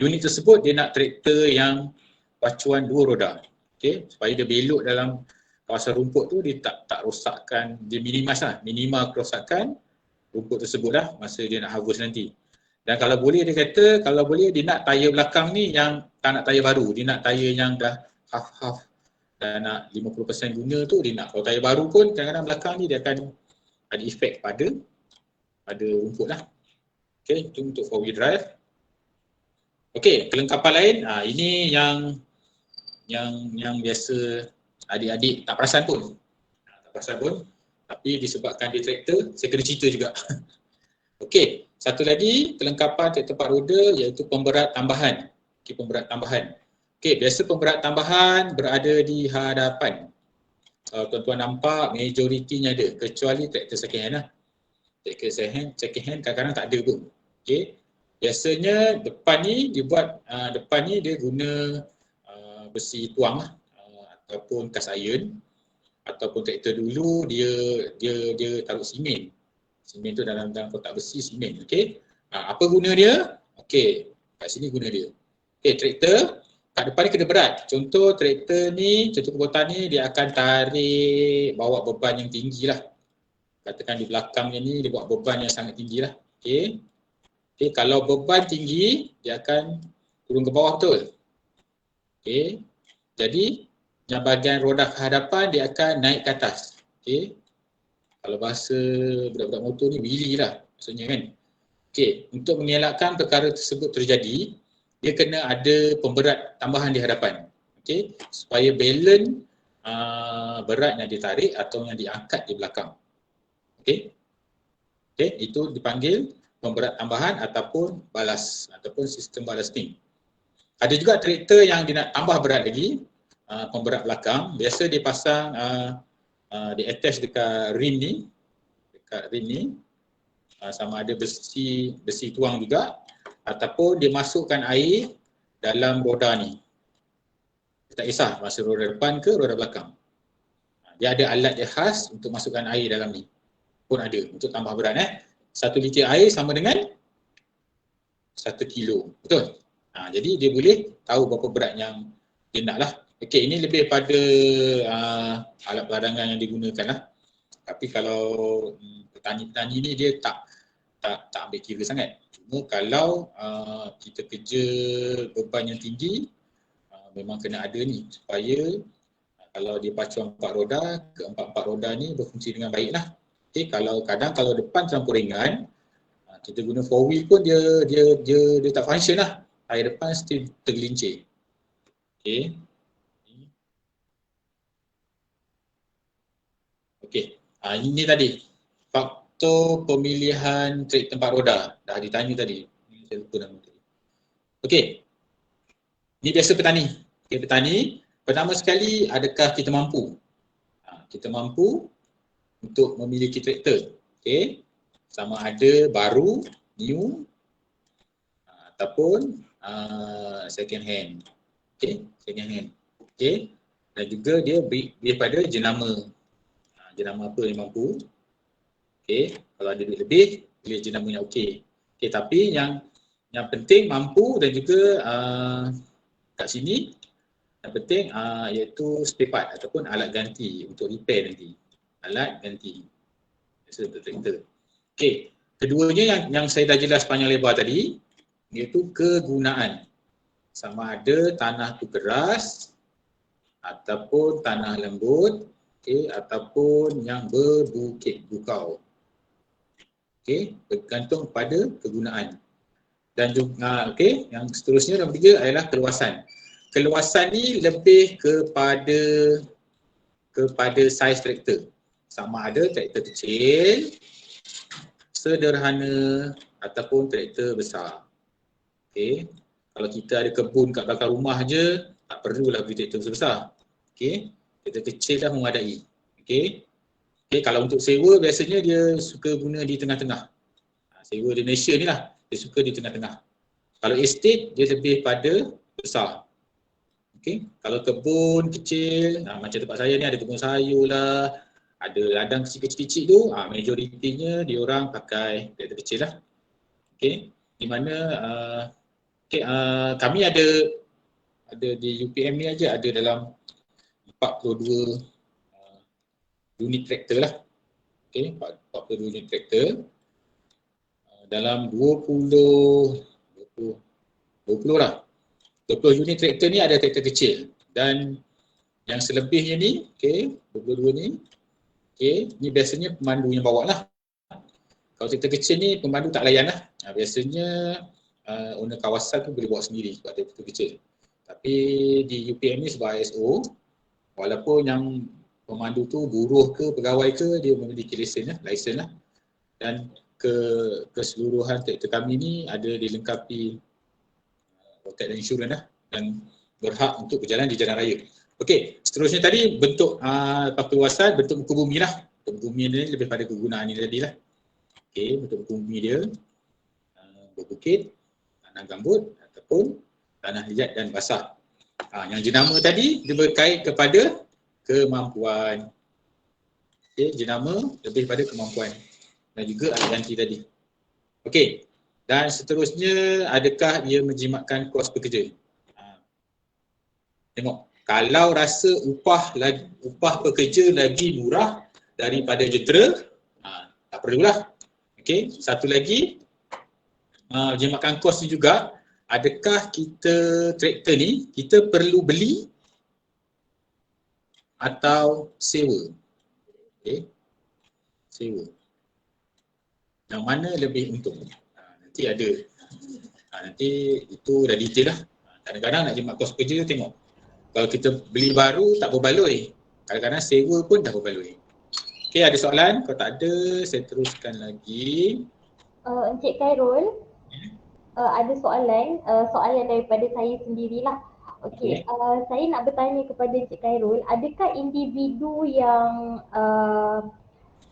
unit tersebut dia nak traktor yang pacuan 2 roda. Okey, supaya dia belok dalam kawasan rumput tu dia tak rosakkan, dia minimal kerosakan rumput tersebut lah masa dia nak harvest nanti. Dan kalau boleh dia kata, kalau boleh dia nak tayar belakang ni yang tak nak tayar baru, dia nak tayar yang dah half-half dan nak 50% guna tu dia nak. Kalau tayar baru pun kadang-kadang belakang ni dia akan ada efek pada rumput lah. Okay, itu untuk 4-wheel drive. Okay, kelengkapan lain, ini yang biasa adik-adik tak perasan pun. Tapi disebabkan dia traktor, saya kena cerita juga. Okey, satu lagi kelengkapan traktor 4 roda iaitu pemberat tambahan. Okey, pemberat tambahan. Okey, biasa pemberat tambahan berada di hadapan. Tuan-tuan nampak majoritinya ada, kecuali traktor second hand lah. Traktor second hand kadang-kadang tak ada pun. Okey, biasanya depan ni dia guna besi tuang lah, ataupun cast iron, ataupun traktor dulu dia taruh simen. Simen tu dalam kotak besi simen. Okey. Apa guna dia? Okey, kat sini guna dia. Okey, traktor kat depan ni kena berat. Contoh traktor ni, contoh kubotan ni dia akan tarik bawa beban yang tinggi lah. Katakan di belakangnya ni dia bawa beban yang sangat tinggi lah. Okey. Okey, kalau beban tinggi dia akan turun ke bawah betul. Okey. Jadi yang bahagian roda ke hadapan dia akan naik ke atas. Okey. Kalau bahasa budak-budak motor ni wheelie lah maksudnya kan. Okey, untuk mengelakkan perkara tersebut terjadi, dia kena ada pemberat tambahan di hadapan. Okey, supaya balance berat yang ditarik atau yang diangkat di belakang. Okey. Okey, itu dipanggil pemberat tambahan ataupun balas ataupun sistem ballasting. Ada juga traktor yang dia nak tambah berat lagi, pemberat belakang. Biasa dia pasang dia attach dekat rim ni, sama ada besi tuang juga ataupun dia masukkan air dalam roda ni. Tak kisah masa roda depan ke roda belakang. Dia ada alat dia khas untuk masukkan air dalam ni. Pun ada untuk tambah berat 1 liter air sama dengan 1 kilo. Betul? Jadi dia boleh tahu berapa berat yang dia nak lah. Okey, ini lebih pada alat peladangan yang digunakan lah. Tapi kalau petani-petani ni dia tak ambil kira sangat. Cuma kalau kita kerja beban yang tinggi, memang kena ada ni supaya kalau dia pacuan 4 roda, keempat-empat roda ni berfungsi dengan baik lah. Okay, kalau depan campur ringan, kita guna 4-wheel pun dia tak function lah. Tayar depan still tergelincir. Okay. Okey, ini tadi faktor pemilihan traktor 4 roda. Dah ditanya tadi. Saya lupa nama tadi. Okey. Ini biasa petani. Okay, petani, pertama sekali adakah kita mampu? Kita mampu untuk memiliki traktor. Okey. Sama ada baru, new ataupun second hand. Okey, second hand. Okey. Dan juga dia daripada jenama. Jenama apa yang mampu. Okey, kalau ada duit lebih, pilih jenama yang okey. Okey, tapi yang penting mampu dan juga kat sini yang penting iaitu spare part ataupun alat ganti untuk repair nanti. Alat ganti. Biasa untuk traktor. Okey, keduanya yang saya dah jelas panjang lebar tadi iaitu kegunaan. Sama ada tanah tu keras ataupun tanah lembut. Okay, ataupun yang berbukit bukau. Okay, bergantung pada kegunaan. Dan juga yang seterusnya nombor 3 adalah keluasan. Keluasan ni lebih kepada saiz traktor. Sama ada traktor kecil, sederhana ataupun traktor besar. Okay, kalau kita ada kebun kat belakang rumah je, tak perlulah beli traktor besar. Okay. Traktor kecil dah memadai. Okey. Okey, kalau untuk sewa biasanya dia suka guna di tengah-tengah. Sewa di Malaysia ni lah, dia suka di tengah-tengah. Kalau estate dia lebih pada besar. Okey. Kalau kebun kecil, macam tempat saya ni ada kebun sayur lah, ada ladang kecil-kecil tu, majoritinya diorang pakai traktor kecil lah. Okey, di mana kami ada di UPM ni aja ada dalam 42 unit traktor lah. Okey, 42 unit traktor. Dalam 20 lah. 20 unit traktor ni ada traktor kecil dan yang selebihnya ni, okey, 22 ni, okey, ni biasanya pemandu yang bawa lah. Kalau traktor kecil ni pemandu tak layan lah. Biasanya owner kawasan tu boleh bawa sendiri sebab dia traktor kecil. Tapi di UPM ni sebab ISO, walaupun yang pemandu tu buruh ke pegawai ke, dia memiliki lesen lah. Dan keseluruhan traktor kami ni ada dilengkapi roket dan insurans lah dan berhak untuk berjalan di jalan raya. Okey, seterusnya tadi bentuk perluasan, bentuk muka bumi lah. Bentuk bumi ni lebih pada kegunaan ni tadi lah. Okey, bentuk muka bumi dia berbukit, tanah gambut ataupun tanah liat dan basah. Yang jenama tadi dia berkait kepada kemampuan. Okey, jenama lebih pada kemampuan dan juga ada ganti tadi. Okey, dan seterusnya adakah ia menjimatkan kos pekerja? Tengok, kalau rasa upah pekerja lagi murah daripada jentera, tak perlulah. Okey, satu lagi menjimatkan kos ni juga, adakah kita traktor ni kita perlu beli atau sewa? Okey, sewa. Yang mana lebih untung? Nanti ada. Nanti itu dah detail lah. Kadang-kadang nak jimat kos kerja tengok. Kalau kita beli baru tak berbaloi. Kadang-kadang sewa pun dah berbaloi. Okey, ada soalan? Kalau tak ada, saya teruskan lagi. Encik Khairul, ada soalan daripada saya sendirilah. Okey, saya nak bertanya kepada Encik Khairul, adakah individu yang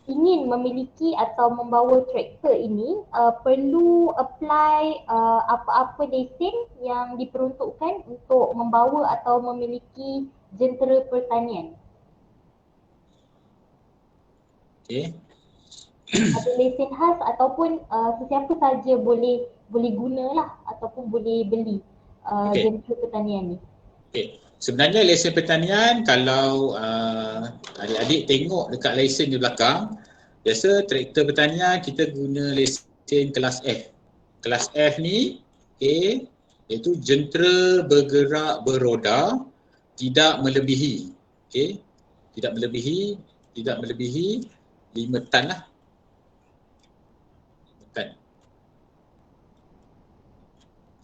ingin memiliki atau membawa traktor ini perlu apply apa-apa lesen yang diperuntukkan untuk membawa atau memiliki jentera pertanian? Okey. Ada lesen khas ataupun sesiapa saja boleh gunalah ataupun boleh beli jentera pertanian ni? Okey. Sebenarnya lesen pertanian, kalau adik-adik tengok dekat lesen di belakang, biasa traktor pertanian kita guna lesen kelas F. Kelas F ni, okay, iaitu jentera bergerak beroda tidak melebihi, okay, tidak melebihi 5 tan lah. 5 tan.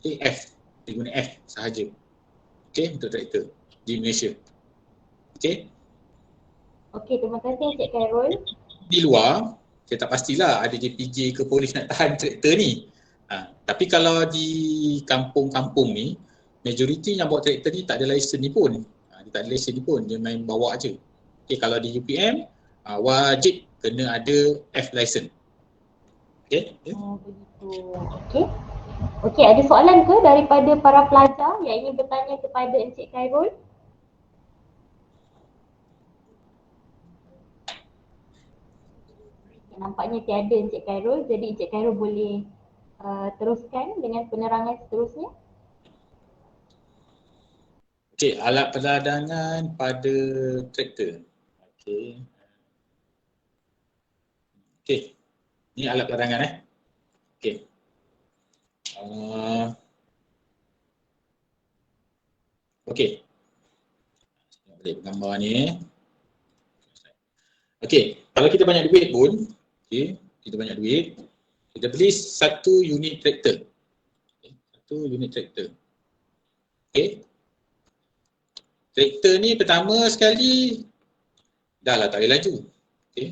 Okay, F, dia guna F sahaja. Okey, untuk traktor di Malaysia. Okey. Okey, terima kasih Encik Khairul. Di luar, saya tak pastilah ada JPJ ke polis nak tahan traktor ni. Tapi kalau di kampung-kampung ni, majoriti yang bawa traktor ni tak ada lesen ni pun. Dia tak ada lesen ni pun, dia main bawa aje. Okey, kalau di UPM, wajib kena ada F license. Okey. Begitu. Okey. Okey, ada soalan ke daripada para pelajar yang ingin bertanya kepada Encik Khairul? Nampaknya tiada Encik Khairul, jadi Encik Khairul boleh teruskan dengan penerangan seterusnya. Okey, alat peradangan pada traktor. Okey. Okey. Ni alat peradangan Okey. Okey. Boleh gambar ni. Okey, kalau kita banyak duit pun, okey, kita banyak duit, kita beli satu unit traktor. Okay, satu unit traktor. Okey. Traktor ni pertama sekali dah lah tak boleh laju. Okey.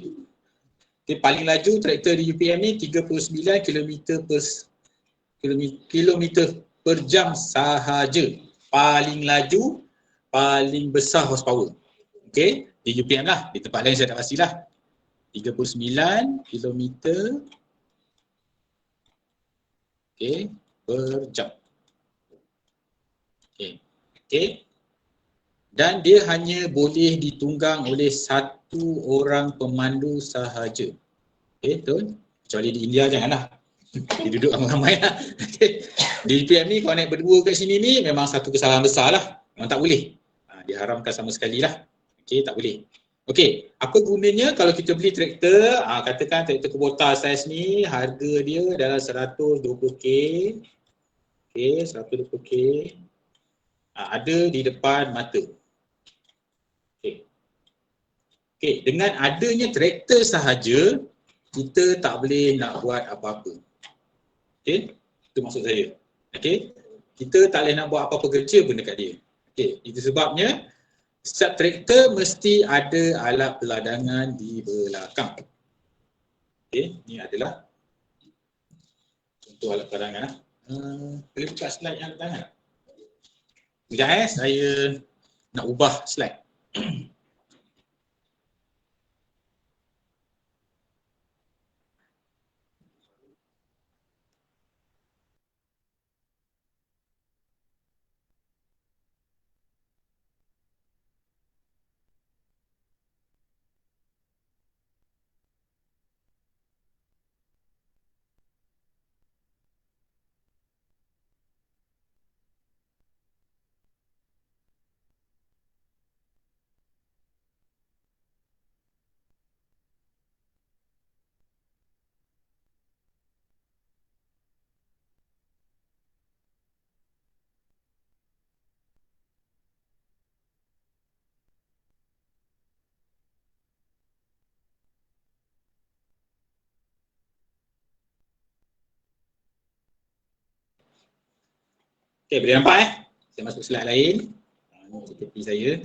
Okay, paling laju traktor di UPM ni 39 km per jam sahaja. Paling laju, paling besar horsepower. Okey, di UPM lah. Di tempat lain saya tak pastilah. 39 km per jam. Okey. Dan dia hanya boleh ditunggang oleh satu satu orang pemandu sahaja. Okay, betul? Kecuali di India janganlah. Dia duduk ramai-ramai lah. Okay. Di UPM ni kalau naik berdua kat sini ni memang satu kesalahan besar lah. Memang tak boleh. Diharamkan sama sekali lah. Okay, tak boleh. Okay, apa gunanya kalau kita beli traktor, katakan traktor Kubota saiz ni harga dia dalam 120k. Okay, 120k. Ada di depan mata. Okay, dengan adanya traktor sahaja, kita tak boleh nak buat apa-apa. Okay, itu maksud saya. Okay, kita tak boleh nak buat apa-apa kerja pun dekat dia. Okay, itu sebabnya setiap traktor mesti ada alat peladangan di belakang. Okay, ini adalah contoh alat peladangan. Boleh buka slide yang peladangan? Sekejap saya nak ubah slide. Okay, boleh nampak Saya masuk slide lain. Ini tepi saya.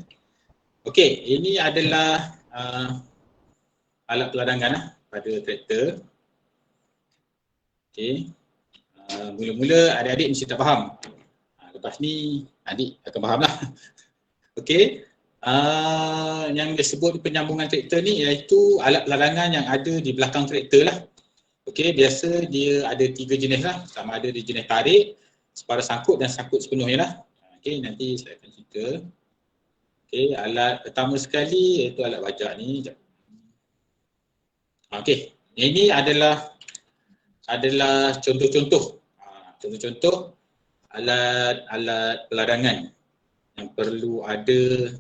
Okay, ini adalah alat peladangan pada traktor. Okay. Mula-mula adik-adik mesti tak faham. Lepas ni adik akan faham lah. Okay. Yang disebut penyambungan traktor ni iaitu alat peladangan yang ada di belakang traktor lah. Okay, biasa dia ada 3 jenis lah. Sama ada di jenis tarik, separa sangkut dan sangkut sepenuhnya lah. Okay, nanti saya akan cerita. Okay, alat pertama sekali iaitu alat bajak ni. Okay, ini adalah contoh-contoh. Contoh-contoh alat peladangan yang perlu ada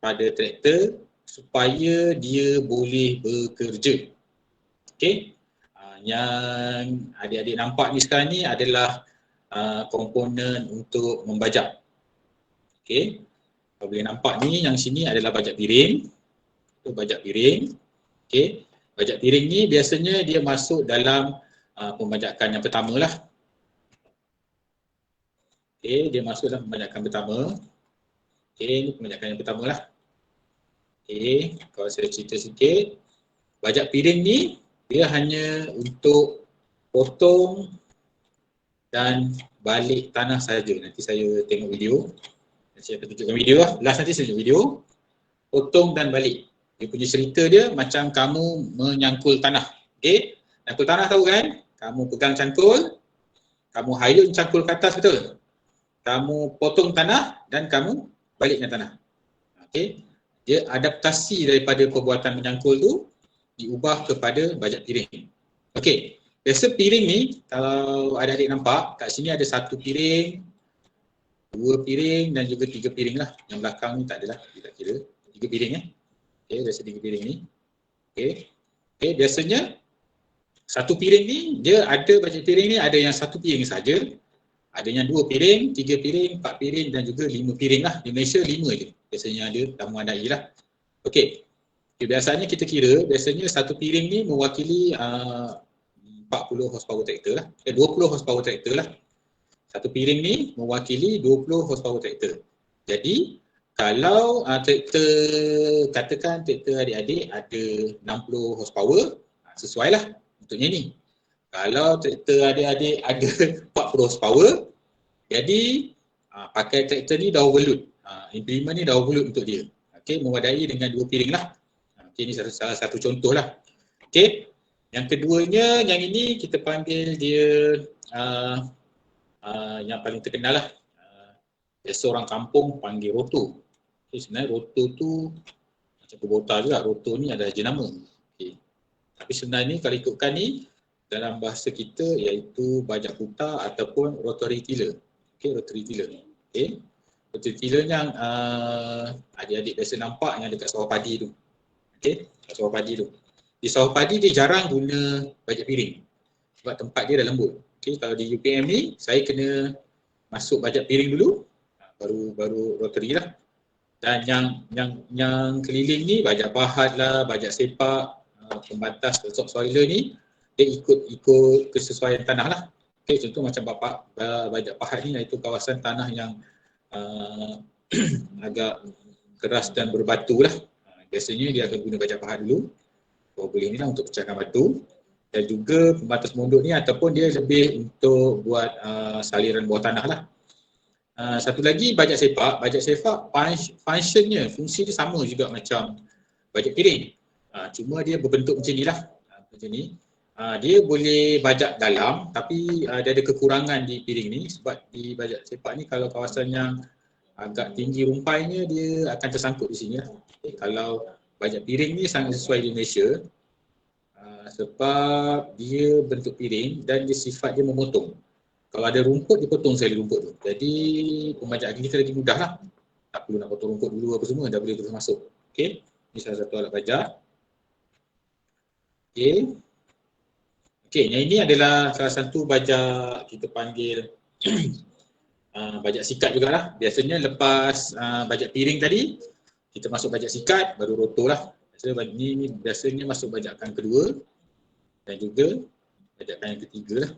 pada traktor supaya dia boleh bekerja. Okay, yang adik-adik nampak ni sekarang ni adalah komponen untuk membajak. Okay, kalau boleh nampak ni yang sini adalah bajak piring. Itu bajak piring. Okay, bajak piring ni biasanya dia masuk dalam pembajakan yang pertama lah. Okay, dia masuk dalam pembajakan pertama. Okay, ini pembajakan yang pertama lah. Okay, kalau saya cerita sikit, bajak piring ni dia hanya untuk potong dan balik tanah saja. Nanti saya tengok video. Saya akan tunjukkan video lah. Last nanti saya tunjuk video. Potong dan balik. Dia punya cerita dia macam kamu menyangkul tanah. Okay? Nyangkul tanah tahu kan? Kamu pegang cangkul, kamu hayun cangkul ke atas, betul? Kamu potong tanah dan kamu balikkan tanah. Okay? Dia adaptasi daripada perbuatan menyangkul tu diubah kepada bajak piring. Okay. Biasa piring ni, kalau adik-adik nampak, kat sini ada 1 piring, 2 piring dan juga 3 piring lah. Yang belakang ni tak adalah, kita tak kira. 3 piring Okay, biasa 3 piring ni. Okay, biasanya 1 piring ni, dia ada bajak piring ni, ada yang 1 piring saja, ada yang 2 piring, 3 piring, 4 piring dan juga 5 piring lah. Di Malaysia 5 je. Biasanya ada tamu andai lah. Okay, biasanya kita kira, biasanya 1 piring ni mewakili 40 horsepower traktor lah. 20 horsepower traktor lah. 1 piring ni mewakili 20 horsepower traktor. Jadi, kalau traktor, katakan traktor adik-adik ada 60 horsepower, sesuai lah untuknya ni. Kalau traktor adik-adik ada 40 horsepower, jadi pakai traktor ni dah overload. Implement ni dah overload untuk dia. Okay, mewadai dengan 2 piring lah. Okay, ini salah satu contoh lah. Okay. Yang keduanya, yang ini kita panggil dia yang paling terkenal lah. Biasa orang kampung panggil roto. Okay, sebenarnya roto tu Macam kubota juga, rotor ni adalah jenama. Okay. Tapi sebenarnya kalau ikutkan ni, dalam bahasa kita iaitu bajak putar ataupun rotary tiller. Okay, rotary tiller. Okay. Rotary tiller yang adik-adik biasa nampak yang dekat sawah padi tu. Okay, sawah padi tu. Di sawah padi dia jarang guna bajak piring sebab tempat dia dah lembut. Okay, kalau di UPM ni saya kena masuk bajak piring dulu, baru rotary lah. Dan yang keliling ni bajak pahat lah, bajak sepak, pembatas topsoiler ni dia ikut kesesuaian tanah lah. Okay, contoh macam bajak pahat ni iaitu kawasan tanah yang agak keras dan berbatu lah. Biasanya dia akan guna bajak pahat dulu. Boleh ni lah untuk pecahkan batu. Dan juga pembatas mondok ni ataupun dia lebih untuk buat saliran bawah tanah lah. Satu lagi bajak sepak functionnya, fungsi dia sama juga macam bajak piring. Cuma dia berbentuk macam ni lah. Macam ni. Dia boleh bajak dalam tapi dia ada kekurangan di piring ni sebab di bajak sepak ni kalau kawasan yang agak tinggi rumpainya dia akan tersangkut di sini lah. Okay, kalau bajak piring ni sangat sesuai di Malaysia sebab dia bentuk piring dan dia sifat dia memotong. Kalau ada rumput, dia potong sekali rumput tu. Jadi pembajakan kita lagi mudah lah. Tak perlu nak potong rumput dulu apa semua, dah boleh terus masuk. Okay, ini salah satu alat bajak. Okay. Okay, yang ini adalah salah satu bajak kita panggil bajak sikat jugalah. Biasanya lepas bajak piring tadi, kita masuk bajak sikat, baru rotor lah. Ini biasanya masuk bajakan kedua dan juga bajakan yang ketiga lah.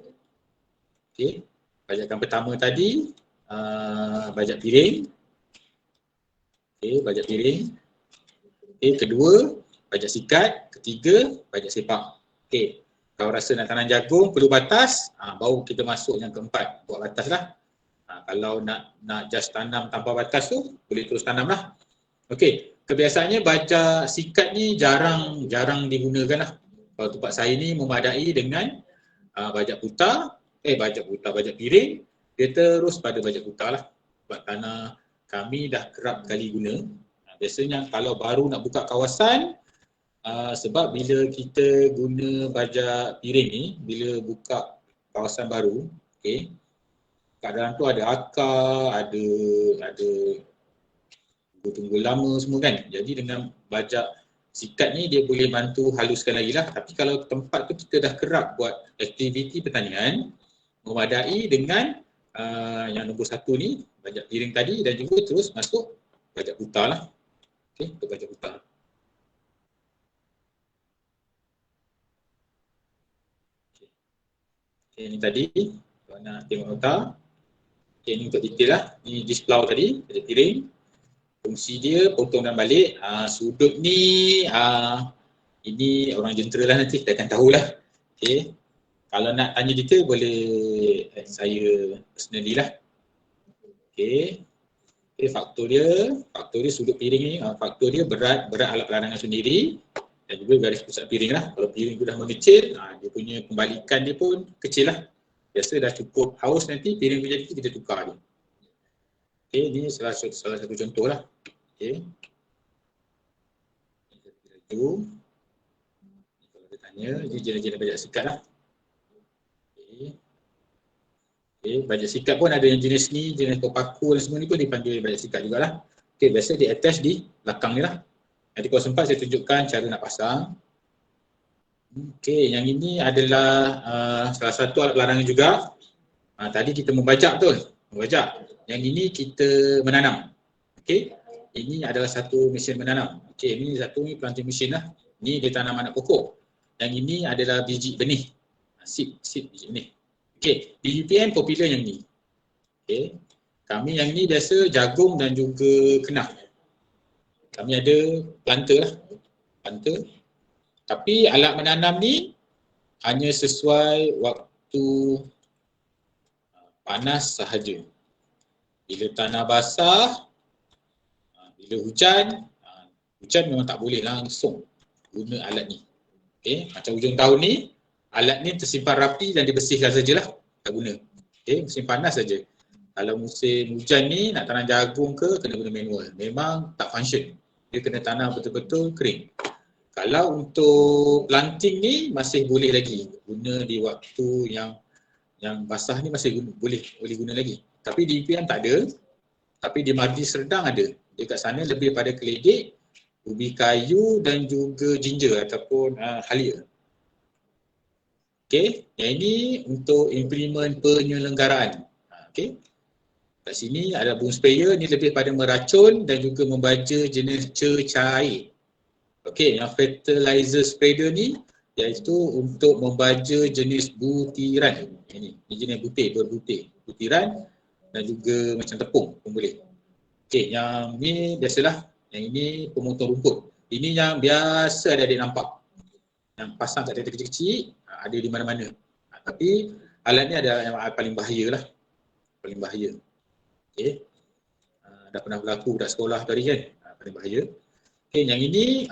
Okay. Bajakan pertama tadi bajak piring. Okay, bajak piring. Okay, kedua bajak sikat, ketiga bajak sepak. Okay. Kalau rasa nak tanam jagung perlu batas, baru kita masuk yang keempat, buat batas lah. Kalau nak just tanam tanpa batas tu, boleh terus tanam lah. Okay, kebiasaannya bajak sikat ni jarang digunakan lah. Kalau tempat saya ni memadai dengan bajak piring, dia terus pada bajak putar lah. Sebab tanah kami dah kerap kali guna. Biasanya kalau baru nak buka kawasan, sebab bila kita guna bajak piring ni, bila buka kawasan baru, okay, kat dalam tu ada akar, ada tunggu lama semua kan. Jadi dengan bajak sikat ni dia boleh bantu haluskan lagi lah. Tapi kalau tempat tu kita dah kerap buat aktiviti pertanian, memadai dengan yang nombor satu ni, bajak piring tadi dan juga terus masuk bajak putar lah. Okay, untuk bajak putar. Okay, ni tadi, kalau nak tengok nota. Okay, ni untuk detail lah. Ni displau tadi, bajak piring. Fungsi dia potong dan balik. Sudut ni, ini orang jentera lah nanti, dia akan tahulah. Okay. Kalau nak tanya detail boleh saya personally lah. Okay. Okay, faktor dia sudut piring ni, faktor dia berat alat pelarangan sendiri dan juga garis pusat piring lah. Kalau piring tu dah mengecil, dia punya pembalikan dia pun kecil lah. Biasa dah cukup haus nanti, piring tu jadi kita tukar dia. Okay, ni salah satu contoh lah. Okay. Kalau dia tanya, dia jenis-jenis bajak sikat lah. Okay, bajak sikat pun ada yang jenis ni, jenis paku dan semua ni pun dipanggil bajak sikat jugalah. Okay, biasa dia attach di belakang ni lah. Nanti kalau sempat saya tunjukkan cara nak pasang. Okay, yang ini adalah salah satu alat pelarangan juga. Tadi kita membajak betul, Yang ini kita menanam. Okay, ini adalah satu mesin menanam. Okay, ini satu ni planting mesin lah. Ni dia tanam anak pokok. Yang ini adalah biji benih. Seed biji benih. Okay, di UPM popular yang ni. Okay, kami yang ni biasa jagung dan juga kenaf. Kami ada planter lah. Planter. Tapi alat menanam ni hanya sesuai waktu panas sahaja. Bila tanah basah, bila hujan memang tak boleh langsung guna alat ni. Okay, macam hujung tahun ni, alat ni tersimpan rapi dan dibersihkan sajalah, tak guna. Okay, musim panas saja. Kalau musim hujan ni nak tanam jagung ke, kena guna manual. Memang tak function. dia kena tanam betul-betul kering. Kalau untuk planting ni masih boleh lagi guna di waktu yang basah ni, masih boleh guna lagi. Tapi di UPM tak ada. Tapi di Mardi Serdang ada. Dia kat sana lebih pada keledek, ubi kayu dan juga ginger ataupun halia. Okey, yang ini untuk implement penyelenggaraan. Okey. Kat sini ada boom sprayer, ni lebih pada meracun dan juga membaja jenis cecair air. Okey, yang fertilizer spreader ni iaitu untuk membaja jenis butiran. Ini jenis berbutir, butiran dan juga macam tepung pun boleh. Okey, yang ni biasalah, yang ini pemotong rumput. Ini yang biasa adik-adik nampak. Yang pasang kat traktor kecil-kecil, ada di mana-mana. Tapi alat ni ada yang paling bahaya lah. Paling bahaya. Okey. Dah pernah berlaku budak sekolah tadi kan. Paling bahaya. Okey, yang ini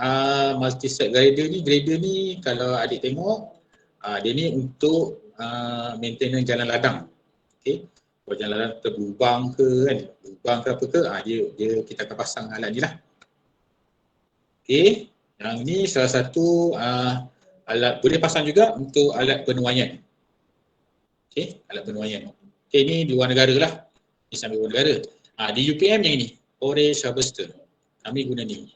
multi-set grader ni kalau adik tengok, dia ni untuk maintenance jalan ladang. Okey. Kalau jalan ladang terlubang ke kan, lubang ke apa ke, dia kita akan pasang alat ni lah. Okey, yang ni salah satu alat, boleh pasang juga untuk alat penuaian. Okey, alat penuaian. Okey, ni di luar negara lah. Ni sambil luar negara. Di UPM yang ini, forage harvester. Kami guna ni.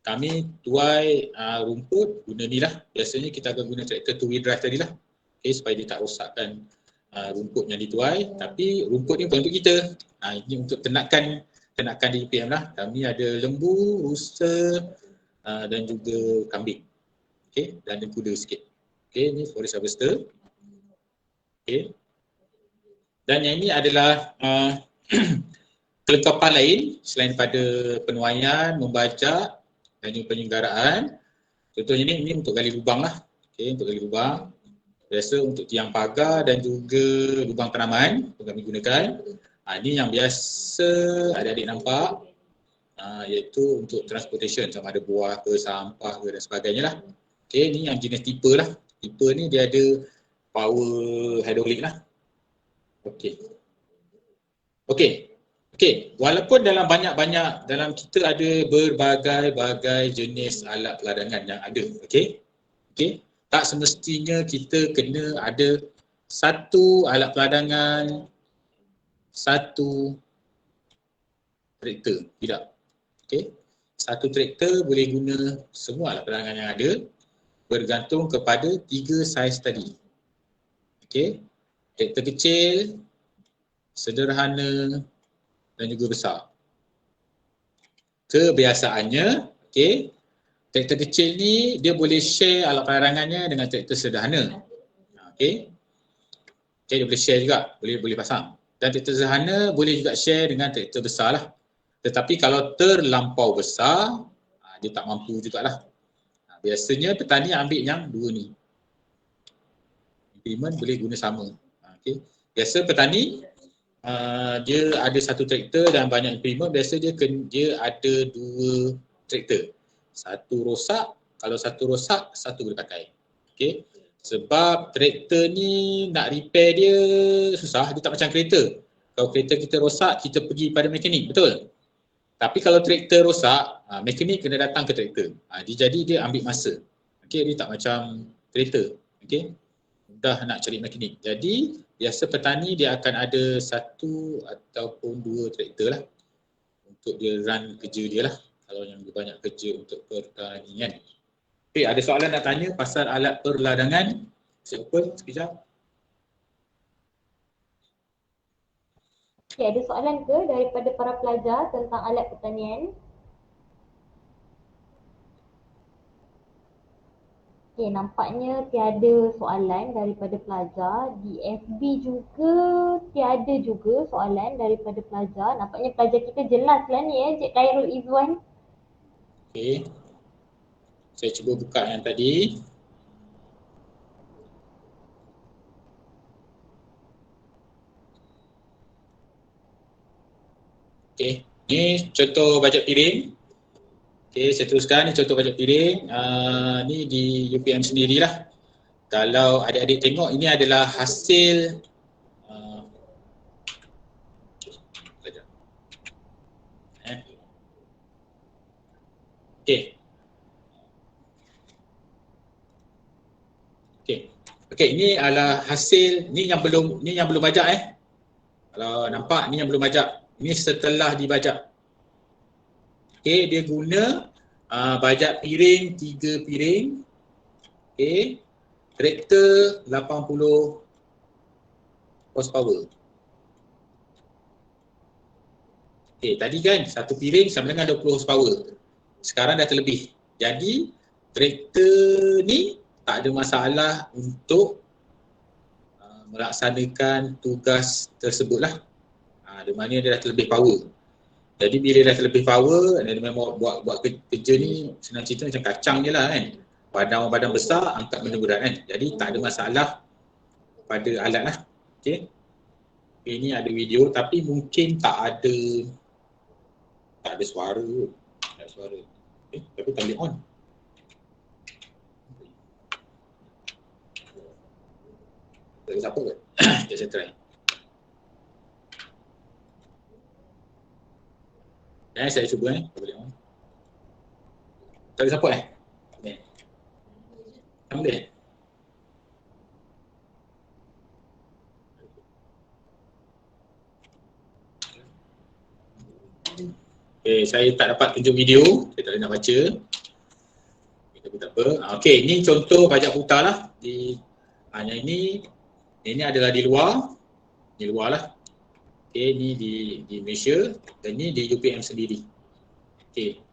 Kami tuai rumput guna ni lah. Biasanya kita akan guna traktor two-wheel drive tadi lah. Okay, supaya dia tak rosakkan rumput yang dituai. Tapi rumput ni bukan untuk kita. Ini untuk ternakan di UPM lah. Kami ada lembu, rusa dan juga kambing. Okay, dan ada kuda sikit. Okay, ni forage harvester. Okay. Dan yang ini adalah kelengkapan lain selain pada penuaian, membajak dan juga penyelenggaraan. Contohnya ni untuk gali lubang lah. Okay, untuk gali lubang. Biasa untuk tiang pagar dan juga lubang tanaman yang kami gunakan. Ini yang biasa adik-adik nampak, iaitu untuk transportation, sama ada buah ke, sampah ke dan sebagainya lah. Okay, ni yang jenis tipe lah. Tipe ni dia ada power hydraulic lah. Okay. Okey, walaupun dalam banyak-banyak, dalam kita ada berbagai-bagai jenis alat peladangan yang ada, okey. Tak semestinya kita kena ada satu alat peladangan, satu traktor, tidak. Okey. Satu traktor boleh guna semua alat peladangan yang ada, bergantung kepada 3 saiz tadi. Okey. Traktor kecil, sederhana dan juga besar. Kebiasaannya, okey, traktor kecil ni dia boleh share alat peladangannya dengan traktor sederhana. Okey. Dia boleh share juga, boleh pasang. Dan traktor sederhana boleh juga share dengan traktor besar lah. Tetapi kalau terlampau besar, dia tak mampu jugalah. Biasanya petani ambil yang dua ni. Implement boleh guna sama. Okey. Biasa petani dia ada satu traktor dan banyak implement, biasa dia ada 2 traktor. Satu rosak, kalau satu rosak, satu boleh pakai. Okey. Sebab traktor ni nak repair dia susah, dia tak macam kereta. Kalau kereta kita rosak, kita pergi pada mekanik, betul? Tapi kalau traktor rosak, mekanik kena datang ke traktor. Jadi dia ambil masa. Okey, dia tak macam kereta. Okey. Mudah nak cari mekanik. Jadi biasa petani dia akan ada 1 ataupun 2 traktor lah untuk dia run kerja dia lah, kalau yang banyak kerja untuk pertanian. Okay, ada soalan nak tanya pasal alat perladangan? Saya open sekejap. Okay, ada soalan ke daripada para pelajar tentang alat pertanian? Okay, nampaknya tiada soalan daripada pelajar. Di FB juga tiada juga soalan daripada pelajar. Nampaknya pelajar kita jelas lah ni Cik Khairul Izwan. Okay. Saya cuba buka yang tadi. Okay, ni contoh bajet piring. Okay, saya teruskan, ni contoh bajet piring. Ni di UPM sendirilah. Kalau adik-adik tengok, ini adalah hasil Okey. Okey, ini adalah hasil ni yang belum bajak Kalau nampak ni yang belum bajak. Ni setelah dibajak. Okey, dia guna bajak piring 3 piring. Okey. Traktor 80 horsepower. Okey, tadi kan satu piring sama dengan 20 horsepower. Sekarang dah terlebih. Jadi traktor ni tak ada masalah untuk melaksanakan tugas tersebutlah. Di mana dia dah terlebih power. Jadi bila dah terlebih power, dia memang buat kerja ni senang cerita macam kacang je lah kan. Badan besar, angkat benda berat kan. Jadi tak ada masalah pada alat lah. Okay. Ini ada video tapi mungkin tak ada suara. Tak ada suara. Tapi tak boleh on. Tak ada siapa ke? Sekejap saya try. Saya cuba boleh on. Tak ada siapa tak boleh. Okay, saya tak dapat tunjuk video, saya tak boleh nak baca. Tapi tak apa. Okey, ini contoh bajak putar lah. Yang ini adalah di luar. Di luar lah. Okey, ni di Malaysia dan ni di UPM sendiri. Okey.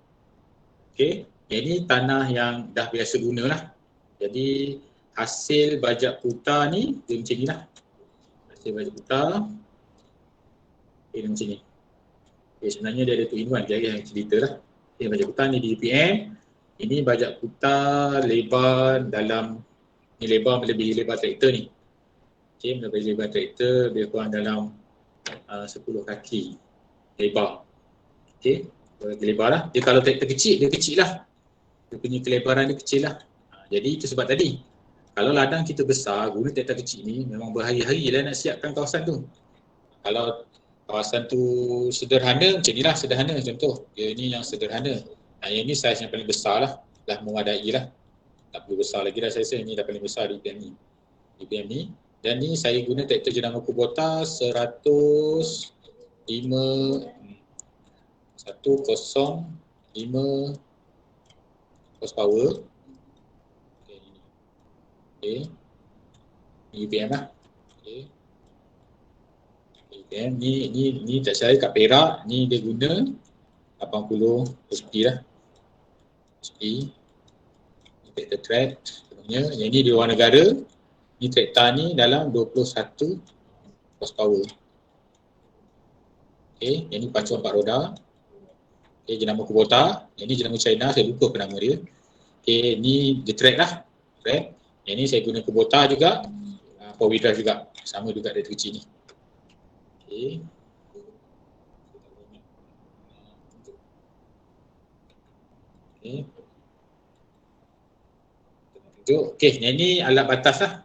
Okey, ini tanah yang dah biasa guna lah. Jadi hasil bajak putar ni dia macam ni lah. Hasil bajak putar dia macam ni. Okay, sebenarnya dia ada 2-in-1, dia yang cerita lah. Okay, bajak putar ni di UPM. Ini bajak putar lebar dalam, ni lebar melebihi lebar traktor ni. Okay, melebihi lebar traktor lebih kurang dalam 10 kaki lebar. Okay, lebar lah. Dia kalau traktor kecil, dia kecil lah. Dia punya kelebaran dia kecil lah. Jadi itu sebab tadi, kalau ladang kita besar, guna traktor kecil ni memang berhari-hari lah nak siapkan kawasan tu. Kalau kawasan tu sederhana, macam ni lah sederhana contoh. Dia ni yang sederhana. Yang ni saiz yang paling besar lah. Dah memadai lah. Tak perlu besar lagi dah saya rasa. Ni dah paling besar di UPM ni. UPM ni. Dan ni saya guna traktor jenama Kubota 105 horsepower. Okay. Ni UPM lah. Okay. UPM ni tak saya kat Perak. Ni dia guna 80 HP lah. HP. Traktor track. Yang ni di luar negara. Ni traktor ni dalam 21 horsepower. Okay. Yang ni pacu 4 roda. Okay. Jenama Kubota. Yang ni jenama China. Saya lupa apa nama dia. Okay. Ni dia track lah. Track. Yang ni saya guna Kubota juga, 4-wheel drive juga, sama juga dari kecil ni. Okay. Okay, yang ni alat batas lah.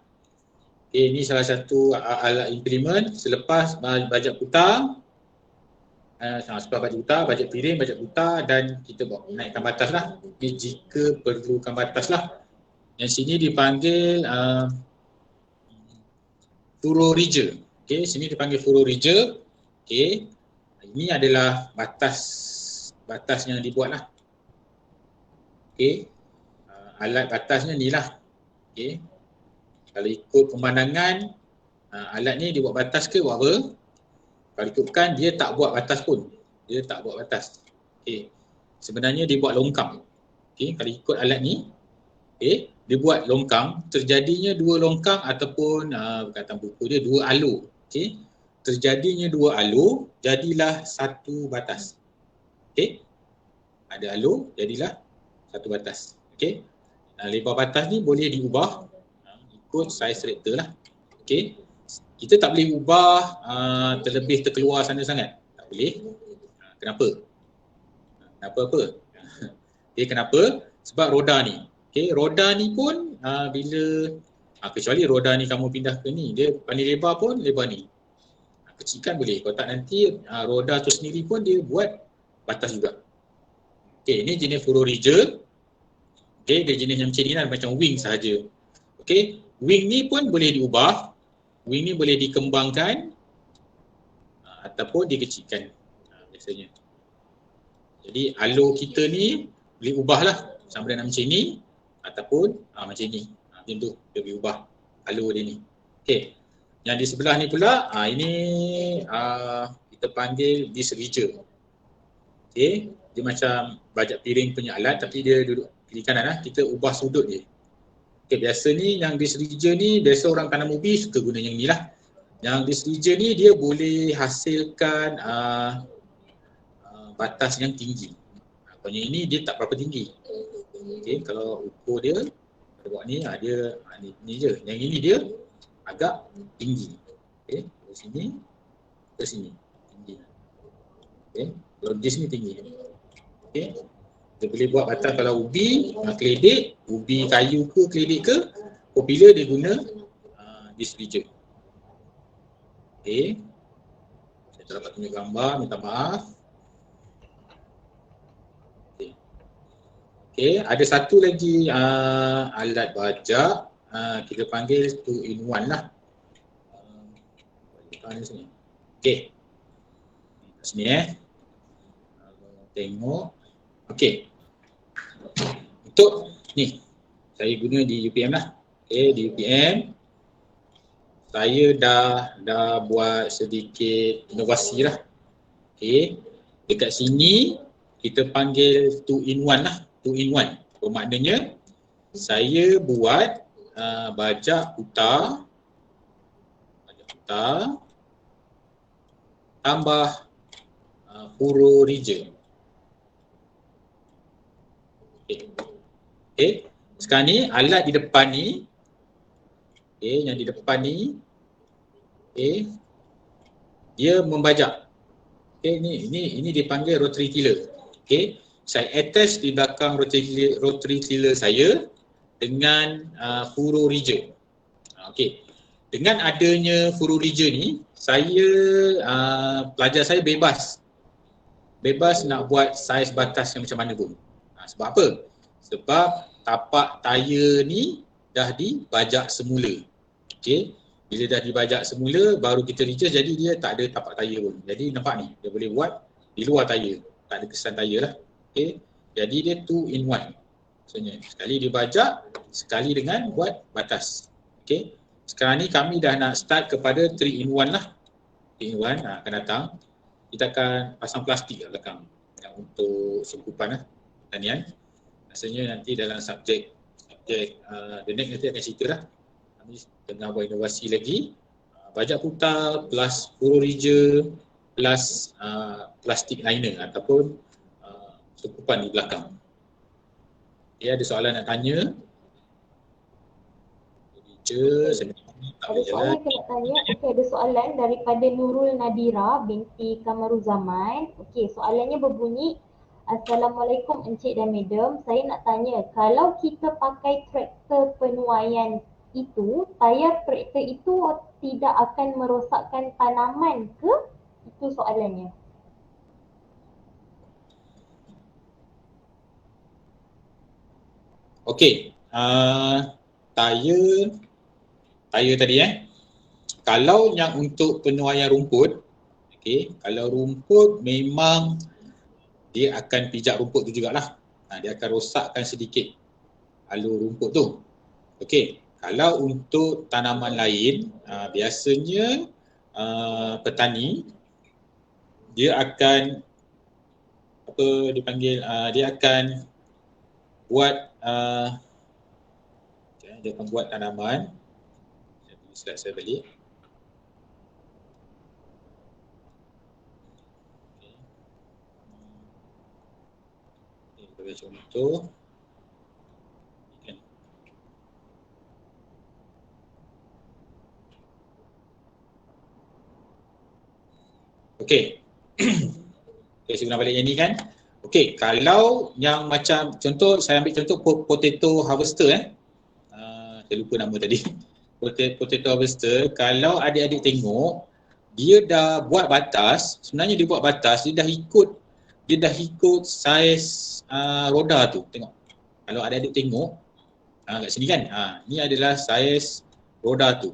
Okay, ini salah satu alat implement selepas bajak putar, bajak piring, bajak putar dan kita naikkan batas lah. Okay, jika perlukan batas lah. Yang sini dipanggil furrow rigger. Okey, sini dipanggil furrow rigger. Okey. Ini adalah batas yang dibuatlah. Okey. Alat batasnya ni lah. Okey. Kalau ikut pemandangan alat ni dia buat batas ke buat apa? Kalau ikutkan dia tak buat batas pun. Dia tak buat batas. Okey. Sebenarnya dia buat longkang. Okey, kalau ikut alat ni, okey, dia buat longkang, terjadinya 2 longkang ataupun kata buku dia 2 alur. Okey. Terjadinya 2 alur, jadilah 1 batas. Okey. Ada alur, jadilah 1 batas. Okey. Lebar batas ni boleh diubah ikut saiz traktor lah. Okey. Kita tak boleh ubah terlebih terkeluar sana sangat. Tak boleh. Kenapa? Kenapa apa? Okey, kenapa? Sebab roda ni. Okey, roda ni pun bila kecuali roda ni kamu pindah ke ni, dia paling lebar pun lebar ni. Kecilkan boleh. Kalau tak nanti roda tu sendiri pun dia buat batas juga. Okey, ini jenis furorija. Okey, dia jenis yang macam ni lah, macam wing sahaja. Okey, wing ni pun boleh diubah. Wing ni boleh dikembangkan ataupun dikecilkan biasanya. Jadi alur kita ni boleh ubahlah sama ada macam ni ataupun macam ni. Macam tu dia boleh ubah alur dia ni. Okey. Yang di sebelah ni pula ini kita panggil disc ridger. Okey, dia macam bajak piring punya alat tapi dia duduk kiri kanan lah. Kita ubah sudut dia. Okey, biasa ni yang disc ridger ni biasa orang tanam ubi suka guna yang ni lah. Yang disc ridger ni dia boleh hasilkan batas yang tinggi. Kalau yang ini dia tak berapa tinggi. Okey, kalau ukur dia kita buat ni dia ni je. Yang ini dia agak tinggi. Okey, dari sini ke sini tinggi. Okey, kalau di sini tinggi. Okey. Dia boleh buat batas kalau ubi, keledek, ubi kayu ke keledek ke, popular dia guna disc ridger. Okey. Saya tak dapat tunjuk gambar, minta maaf. Okey, ada satu lagi alat bajak kita panggil 2-in-1 lah. Sini. Okey. Sini tengok. Okey. Untuk ni saya guna di UPM lah. Okey, di UPM saya dah buat sedikit inovasi lah. Okey. Dekat sini kita panggil 2-in-1 lah. 2-in-1. Bermaknanya saya buat bajak putar tambah furorija. Okey. Sekarang ni alat di depan ni, yang di depan ni, dia membajak. Okey, ini dipanggil rotary tiller. Okey, saya attach di belakang rotary tiller saya dengan furorija. Okey. Dengan adanya furorija ni, pelajar saya bebas nak buat saiz batas yang macam mana pun. Sebab apa? Sebab tapak tayar ni dah dibajak semula. Okey. Bila dah dibajak semula baru kita ridger, jadi dia tak ada tapak tayar pun. Jadi nampak ni, dia boleh buat di luar tayar. Tak ada kesan tayar lah. Okey. Jadi dia 2-in-1. Maksudnya sekali dibajak, sekali dengan buat batas. Okey. Sekarang ni kami dah nak start kepada 3-in-1 lah. 3-in-1 akan datang. Kita akan pasang plastik kat belakang yang untuk sungkupan lah. Pertanian. Rasanya nanti dalam subjek the next nanti akan cerita lah. Kami tengah buat inovasi lagi. Bajak putar plus furorija plus plastik liner ataupun sungkupan di belakang. Okay, ada soalan nak tanya? Ada soalan saya nak tanya. Okey, ada soalan daripada Nurul Nadira binti Kamaruzaman. Okey, soalannya berbunyi, Assalamualaikum Encik dan Madam. Saya nak tanya, kalau kita pakai traktor penuaian itu, tayar traktor itu tidak akan merosakkan tanaman ke? Itu soalannya. Okey, tayar tadi kalau yang untuk penuaian rumput, okey, kalau rumput memang dia akan pijak rumput tu jugalah. Dia akan rosakkan sedikit alur rumput tu. Okey, kalau untuk tanaman lain, biasanya petani dia akan dia akan buat dia akan buat tanaman. Slide saya balik. Bagi contoh. Okey. Okey, saya guna balik yang ni kan. Okey, kalau yang macam contoh, saya ambil contoh potato harvester saya lupa nama tadi. Potato harvester, kalau adik-adik tengok, dia dah buat batas, sebenarnya dia buat batas, dia dah ikut dia dah ikut saiz roda tu. Tengok. Kalau adik-adik tengok kat sini kan, ni adalah saiz roda tu.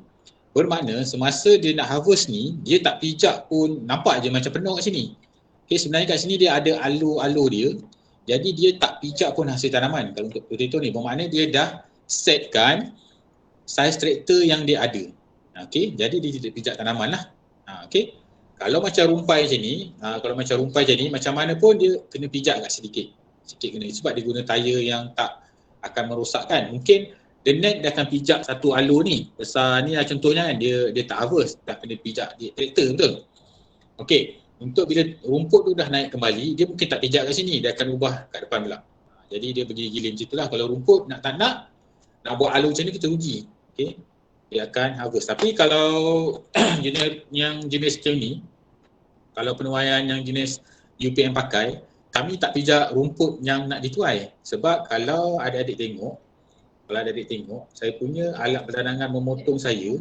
Bermakna semasa dia nak harvest ni, dia tak pijak pun, nampak je macam penuh kat sini. Okay, sebenarnya kat sini dia ada alur-alur dia. Jadi dia tak pijak pun hasil tanaman. Kalau untuk potato ni, bermakna dia dah setkan saiz traktor yang dia ada. Okay, jadi dia tidak pijak tanaman lah. Okay. Kalau macam rumpai macam ni, macam mana pun dia kena pijak kat sedikit. Sikit kena, sebab dia guna tayar yang tak akan merosakkan. Mungkin the net dia akan pijak satu alur ni. Besar ni lah contohnya kan, dia tak harvest, tak kena pijak dia traktor, betul? Okey, untuk bila rumput tu dah naik kembali, dia mungkin tak pijak kat sini, dia akan ubah kat depan pula. Jadi dia bergiling macam itulah. Kalau rumput nak buat alur macam ni kita rugi. Okey, dia akan harvest. Tapi kalau jenis macam ni, kalau penuaian yang jenis UPM pakai, kami tak pijak rumput yang nak dituai. Sebab kalau adik-adik tengok, saya punya alat pertandingan memotong saya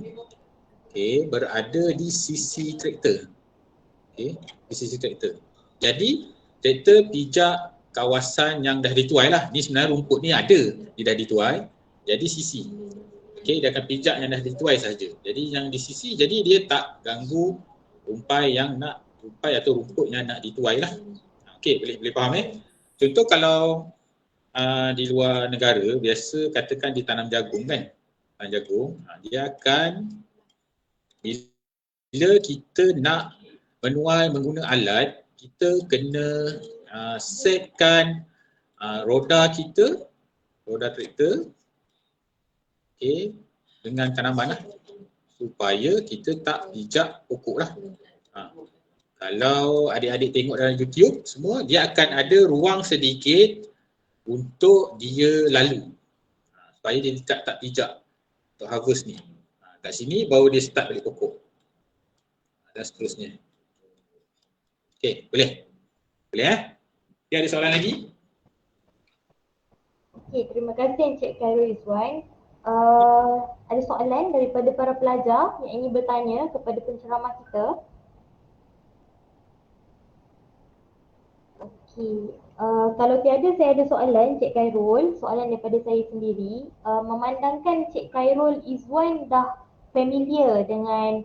berada di sisi traktor. Di sisi traktor. Jadi traktor pijak kawasan yang dah dituai lah. Ni sebenarnya rumput ni ada, dia dah dituai. Jadi sisi. Dia akan pijak yang dah dituai saja. Jadi yang di sisi, jadi dia tak ganggu rumpai atau rumput yang nak dituai lah. Boleh faham Contoh kalau di luar negara, biasa katakan ditanam jagung kan. Jagung, dia akan, bila kita nak menuai menggunakan alat, kita kena setkan roda kita, roda traktor, dengan tanaman lah, supaya kita tak pijak pokok lah. Kalau adik-adik tengok dalam YouTube semua, dia akan ada ruang sedikit untuk dia lalu, supaya dia tak pijak untuk harvest ni. Kat sini baru dia start balik pokok dan seterusnya. Okey, boleh? Boleh Okay, ada soalan lagi? Okey, terima kasih Encik Khairul Izwan. Ada soalan daripada para pelajar yang ingin bertanya kepada penceramah kita. Okey, kalau tiada, saya ada soalan Cik Khairul, soalan daripada saya sendiri. Memandangkan Cik Khairul Izwan dah familiar dengan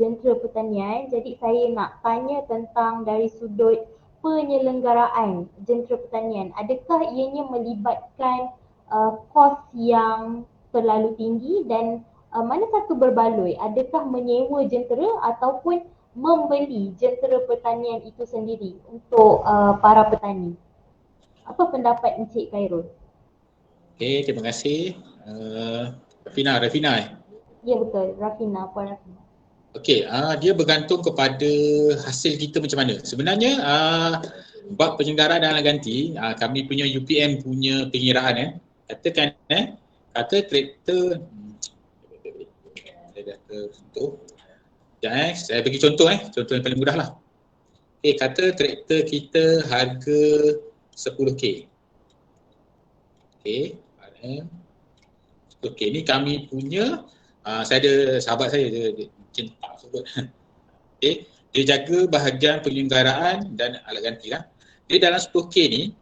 jentera pertanian, jadi saya nak tanya tentang dari sudut penyelenggaraan jentera pertanian. Adakah ianya melibatkan kos yang terlalu tinggi dan mana satu berbaloi? Adakah menyewa jentera ataupun membeli jentera pertanian itu sendiri untuk para petani? Apa pendapat Encik Khairul? Okey, terima kasih. Rafina Ya betul, Rafina, Puan Rafina. Okey, dia bergantung kepada hasil kita macam mana. Sebenarnya bab penyelenggaraan dan alat ganti, kami punya UPM punya pengiraan katakan kata traktor, saya dah tersentuh. Saya bagi contoh contoh yang paling mudah lah. Kata traktor kita harga 10K. 10K ni kami punya, saya ada sahabat saya, dia mungkin tak sebut. Dia jaga bahagian penyelenggaraan dan alat ganti lah. Dia dalam 10K ni,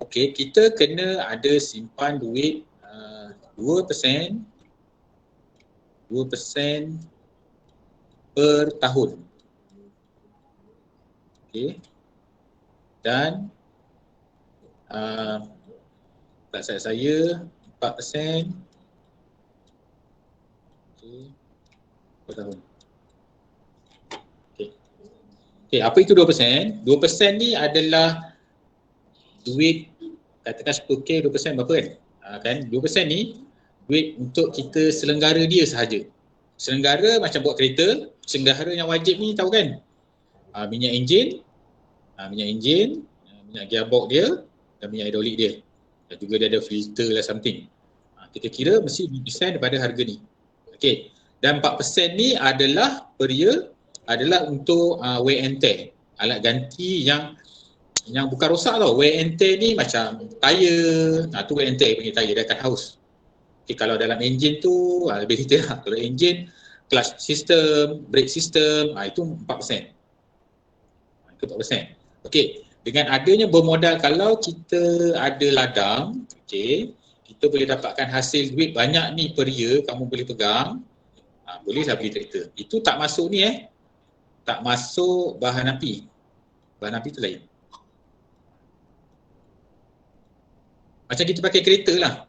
kita kena ada simpan duit 2% per tahun. Dan tak saya 4% per tahun. Apa itu 2%? 2% ni adalah duit, katakan 10K, 2% berapa kan? 2% ni duit untuk kita selenggara dia sahaja. Selenggara macam buat kereta, selenggara yang wajib ni tahu kan? Minyak enjin, minyak gearbox dia dan minyak hidrolik dia. Dan juga dia ada filter lah something. Kita kira mesti 2% daripada harga ni. Dan 4% ni adalah per year, adalah untuk wear and tear. Alat ganti yang bukan rosak tau. Wear and tear ni macam tayar, tu wear and tear punya tayar, dia akan haus. Kalau dalam enjin tu lebih detail lah. Kalau enjin, clutch system, brake system, itu 4%. Itu 4%. Dengan adanya bermodal, kalau kita ada ladang, okey, kita boleh dapatkan hasil duit banyak ni per year, kamu boleh pegang, bolehlah beli traktor. Itu tak masuk ni tak masuk bahan api. Bahan api tu lain. Macam kita pakai kereta lah.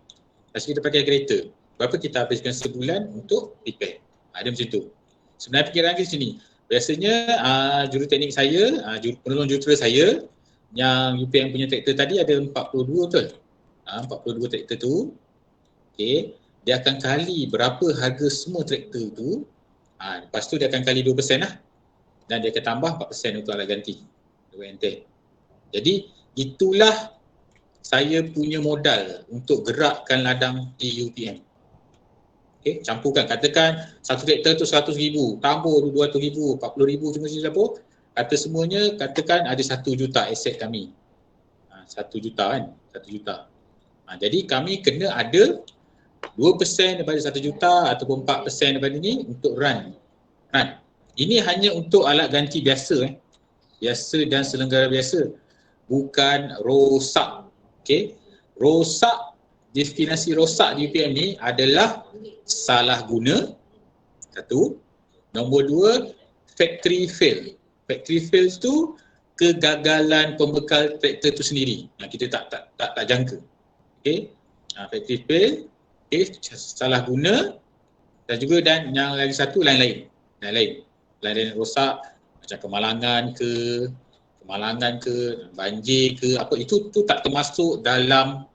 Macam kita pakai kereta, berapa kita habiskan sebulan untuk repair. Ada macam tu. Sebenarnya fikiran ke sini. Biasanya juruteknik saya, penolong jurutera saya, yang UPM punya traktor tadi ada 42 betul? 42 traktor tu. Okay. Dia akan kali berapa harga semua traktor tu. Lepas tu dia akan kali 2% lah. Dan dia akan tambah 4% untuk alat ganti. Jadi itulah saya punya modal untuk gerakkan ladang di UPM. Okay, campurkan. Katakan satu traktor tu 100,000, tambah 200,000, 40,000 cuma sini dapur. Kata semuanya, katakan ada 1 juta aset kami. 1 juta kan? 1 juta. Jadi kami kena ada 2% daripada 1 juta ataupun 4% daripada ni untuk run. Ini hanya untuk alat ganti biasa. Biasa dan selenggara biasa. Bukan rosak. Okay? Rosak, definisi rosak di UPM ni adalah salah guna. Satu. Nombor 2, factory fail. Factory fail tu kegagalan pembekal traktor tu sendiri. Kita tak jangka. Okay? Factory fail, okay, salah guna dan juga dan yang lagi satu lain-lain rosak macam kemalangan ke banjir ke apa, itu tak termasuk dalam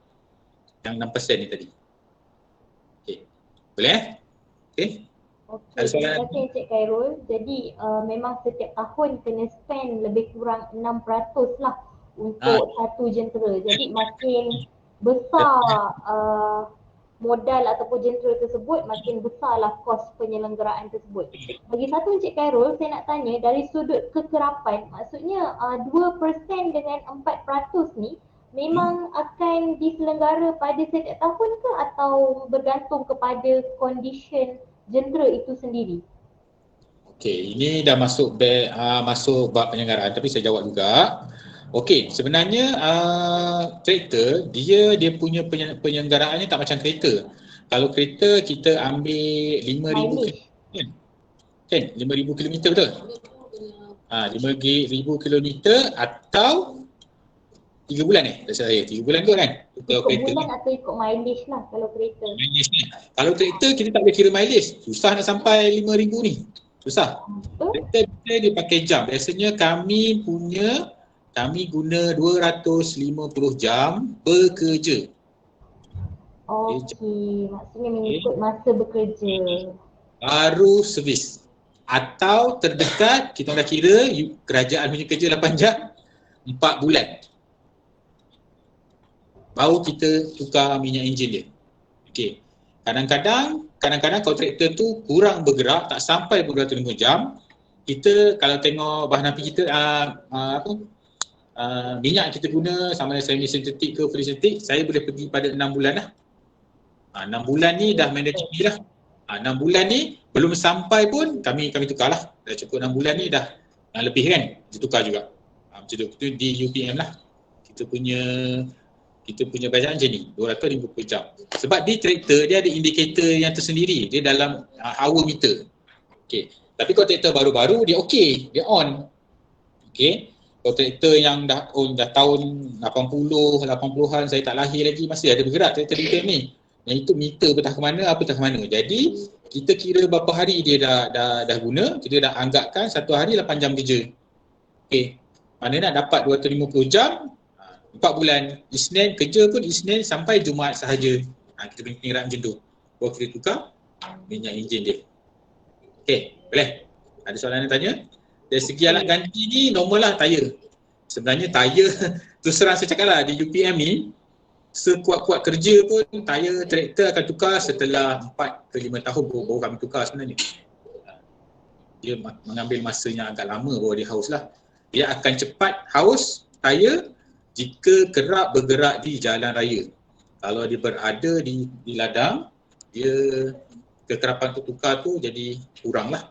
yang 6% ni tadi. Okey. Boleh Okey. Okey, terima kasih Encik Khairul. Jadi memang setiap tahun kena spend lebih kurang 6% lah untuk satu jentera. Jadi makin besar modal ataupun jentera tersebut, makin besarlah kos penyelenggaraan tersebut. Bagi satu Encik Khairul, saya nak tanya dari sudut kekerapan, maksudnya 2% dengan 4% ni memang akan diselenggara pada setiap tahun ke atau bergantung kepada condition jentera itu sendiri? Okey, ini dah masuk bab penyelenggaraan, tapi saya jawab juga. Okey, sebenarnya traktor dia punya penyelenggaraannya tak macam kereta. Kalau kereta kita ambil 5,000 km kan? 5,000 km betul? 5,000 km atau 3 bulan dah saya 3 bulan tu kan? Ikut bulan atau ikut mileage lah kalau kereta. Mileage ni. Kalau kereta kita tak boleh kira mileage. Susah nak sampai 5,000 ni. Susah. Kereta dia pakai jam. Biasanya kami guna 250 jam bekerja. Okey, maksudnya mengikut masa bekerja. Baru servis. Atau terdekat kita dah kira kerajaan punya kerja 8 jam, 4 bulan. Baru kita tukar minyak enjin dia. Okey. Kadang-kadang kalau traktor tu kurang bergerak, tak sampai pun 250 jam, kita kalau tengok bahan api kita minyak kita guna sama ada semi sintetik ke full sintetik, saya boleh pergi pada 6 bulan lah. 6 bulan ni dah mandatory lah. 6 bulan ni belum sampai pun kami tukar lah. Dah cukup 6 bulan ni dah lebih kan, kita tukar juga. Macam tu, itu di UPM lah. Kita punya bacaan macam ni, 250 jam. Sebab di traktor dia ada indikator yang tersendiri, dia dalam hour meter. Okay. Tapi kalau traktor baru-baru dia okey, dia on. Okay. Kalau traktor yang dah tahun 80-an, saya tak lahir lagi, masih ada bergerak traktor UPM ni. Yang itu meter betah ke mana, apa betah ke mana. Jadi kita kira berapa hari dia dah guna, kita dah anggapkan satu hari 8 jam kerja. Okay. Mana nak dapat 250 jam, 4 bulan. Isnin kerja pun Isnin sampai Jumaat sahaja. Kita punya pengiraan macam tu. Baru kita tukar minyak enjin dia. Okey, boleh? Ada soalan yang tanya? Dari segi alat ganti ni normal lah tayar. Sebenarnya tayar, terus terang saya cakap lah, di UPM ni sekuat-kuat kerja pun tayar traktor akan tukar setelah 4 ke 5 tahun baru kami tukar sebenarnya. Dia mengambil masanya agak lama baru dia haus lah. Dia akan cepat haus tayar jika kerap bergerak di jalan raya. Kalau dia berada di ladang, dia kekerapan tu tukar tu jadi kurang lah.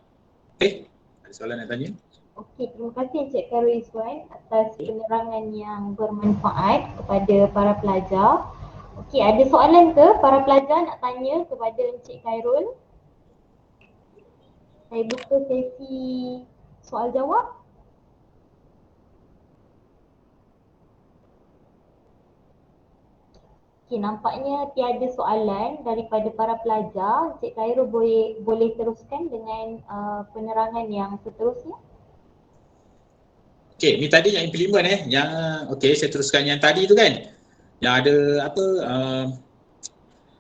Ada soalan nak tanya? Okey, terima kasih Encik Khairul Izwan atas penerangan yang bermanfaat kepada para pelajar. Okey, ada soalan ke para pelajar nak tanya kepada Encik Khairul? Saya buka sesi soal jawab. Okey, nampaknya tiada soalan daripada para pelajar. Encik Khairul boleh teruskan dengan penerangan yang seterusnya. Okey, ni tadi yang implement yang okey saya teruskan yang tadi tu kan. Yang ada apa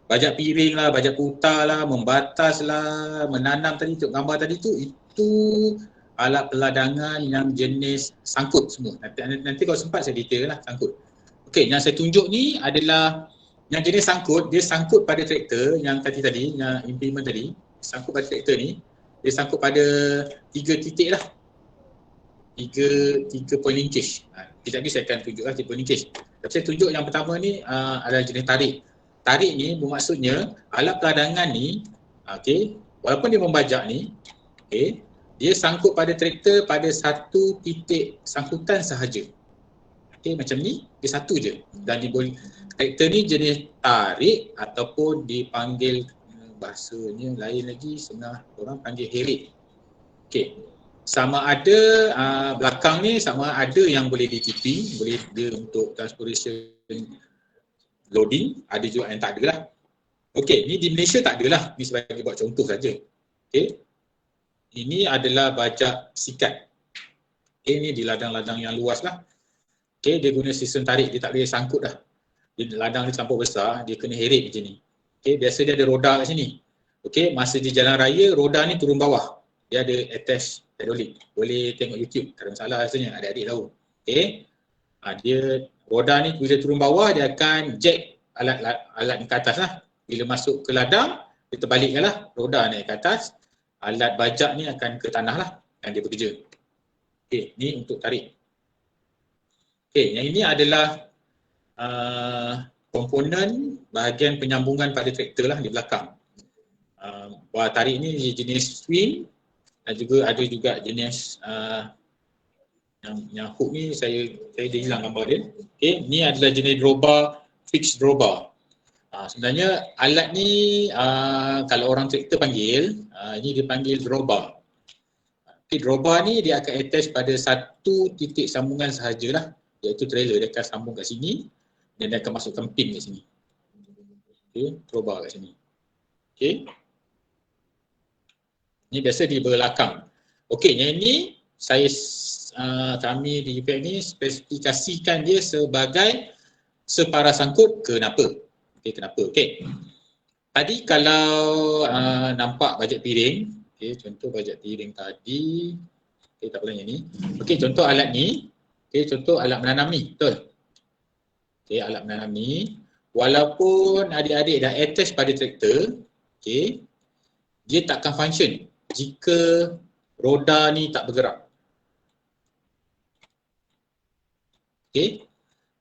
bajak piring lah, bajak putar lah, membatas lah, menanam tadi tu, gambar tadi tu, itu alat peladangan yang jenis sangkut semua. Nanti kalau sempat saya detail lah sangkut. Okey, yang saya tunjuk ni adalah yang jenis sangkut, dia sangkut pada traktor yang tadi, yang implement tadi, sangkut pada traktor ni, dia sangkut pada 3 titik lah. 3 point linkage. Kejap lagi saya akan tunjuklah 3 point linkage. Tapi saya tunjuk yang pertama ni adalah jenis tarik. Tarik ni bermaksudnya alat peladangan ni, okey, walaupun dia membajak ni, okey, dia sangkut pada traktor pada satu titik sangkutan sahaja. Okey, macam ni, dia satu je. Dan dia boleh, traktor ni jenis tarik ataupun dipanggil bahasanya lain lagi, sebenarnya orang panggil heret. Okey. Sama ada belakang ni sama ada yang boleh di-tipping, boleh dia untuk transportation loading, ada juga yang tak ada lah. Okey, ni di Malaysia tak ada lah, ni sebagai buat contoh saja. Okey. Ini adalah bajak sikat. Okey, ni di ladang-ladang yang luas lah. Okey, dia guna sistem tarik, dia tak boleh sangkut dah. Dia ladang dia terlampau besar, dia kena heret macam ni. Okey, biasa dia ada roda kat sini. Okey, masa di jalan raya, roda ni turun bawah. Dia ada attach hydraulik. Boleh tengok YouTube, tak ada masalah rasanya, adik-adik tahu. Okey. Dia roda ni bila turun bawah dia akan jack alat ni ke atas lah. Bila masuk ke ladang, dia terbalikkan lah, roda naik ke atas, alat bajak ni akan ke tanah lah dan dia bekerja. Okey, ni untuk tarik. Okey, yang ini adalah komponen bahagian penyambungan pada traktor lah di belakang. Buah tarik ni jenis swing dan juga ada juga jenis yang hook ni saya dah hilang gambar dia. Okey, ni adalah jenis drawbar, fixed drawbar. Sebenarnya alat ni kalau orang traktor panggil, ini dia panggil drawbar. Okey, drawbar ni dia akan attach pada satu titik sambungan sahajalah, iaitu trailer. Dia akan sambung kat sini dan dia akan masukkan pin kat sini. Okey, drawbar kat sini. Okey. Ini biasa di belakang. Okey, yang ini saya kami di UPM ni spesifikasikan dia sebagai separas sangkut. Kenapa? Okey, kenapa? Okey. Tadi kalau nampak bajak piring, okey, contoh bajak piring tadi. Okey, tak apalah yang ni. Okey, contoh alat ni. Okey, contoh alat menanam ni, betul? Okey, alat menanam ni walaupun adik-adik dah attach pada traktor, okey, dia takkan function jika roda ni tak bergerak. Okey.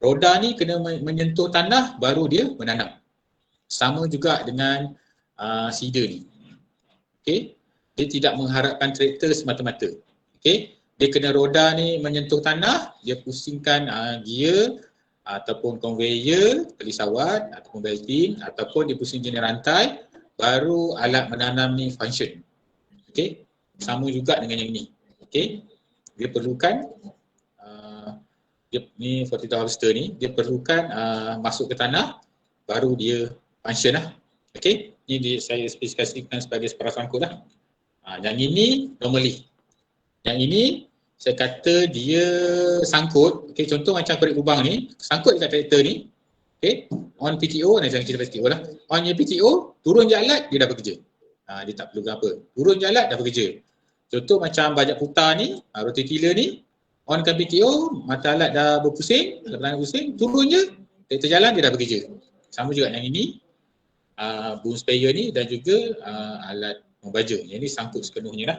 Roda ni kena menyentuh tanah baru dia menanam. Sama juga dengan seeder ni. Okey. Dia tidak mengharapkan traktor semata-mata. Okey. Dia kena roda ni menyentuh tanah, dia pusingkan gear ataupun conveyor, pelisawat ataupun belting ataupun dia pusing jenis rantai, baru alat menanam ni function. Okey, sama juga dengan yang ni. Okey, dia perlukan ni 42 harvester ni, dia perlukan masuk ke tanah baru dia function lah. Okey, ni saya spesifikasikan sebagai separas sangkut lah. Yang ini normally. Yang ini saya kata dia sangkut. Okey, contoh macam korek lubang ni, sangkut dekat traktor ni. Okey, on PTO, nanti saya cerita PTO lah. On your PTO, turun je alat, dia dah bekerja. Dia tak perlu apa. Turun je alat, dah bekerja. Contoh macam bajak putar ni, rotary tiller ni, onkan PTO, mata alat dah berpusing, alat pelanggan pusing, turun je, traktor jalan, dia dah bekerja. Sama juga yang ini, boom sprayer ni dan juga alat membaja. Yang ni sangkut sepenuhnya lah.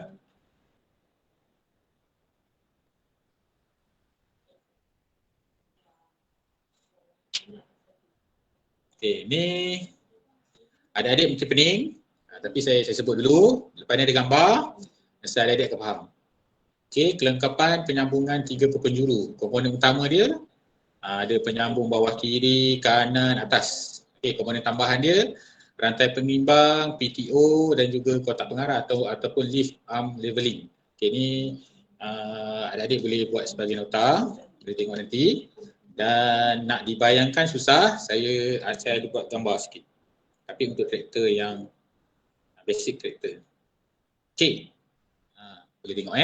Okey, ni adik-adik mungkin pening, tapi saya sebut dulu, lepas ni ada gambar, saya adik-adik akan faham. Okey, kelengkapan penyambungan 3 penjuru. Komponen utama dia ada penyambung bawah kiri, kanan, atas. Okey, komponen tambahan dia rantai pengimbang, PTO dan juga kotak pengarah ataupun lift arm leveling. Okey, ni adik-adik boleh buat sebagai nota, boleh tengok nanti. Dan nak dibayangkan susah, saya ada buat gambar sikit. Tapi untuk traktor yang basic traktor. Okey. Boleh tengok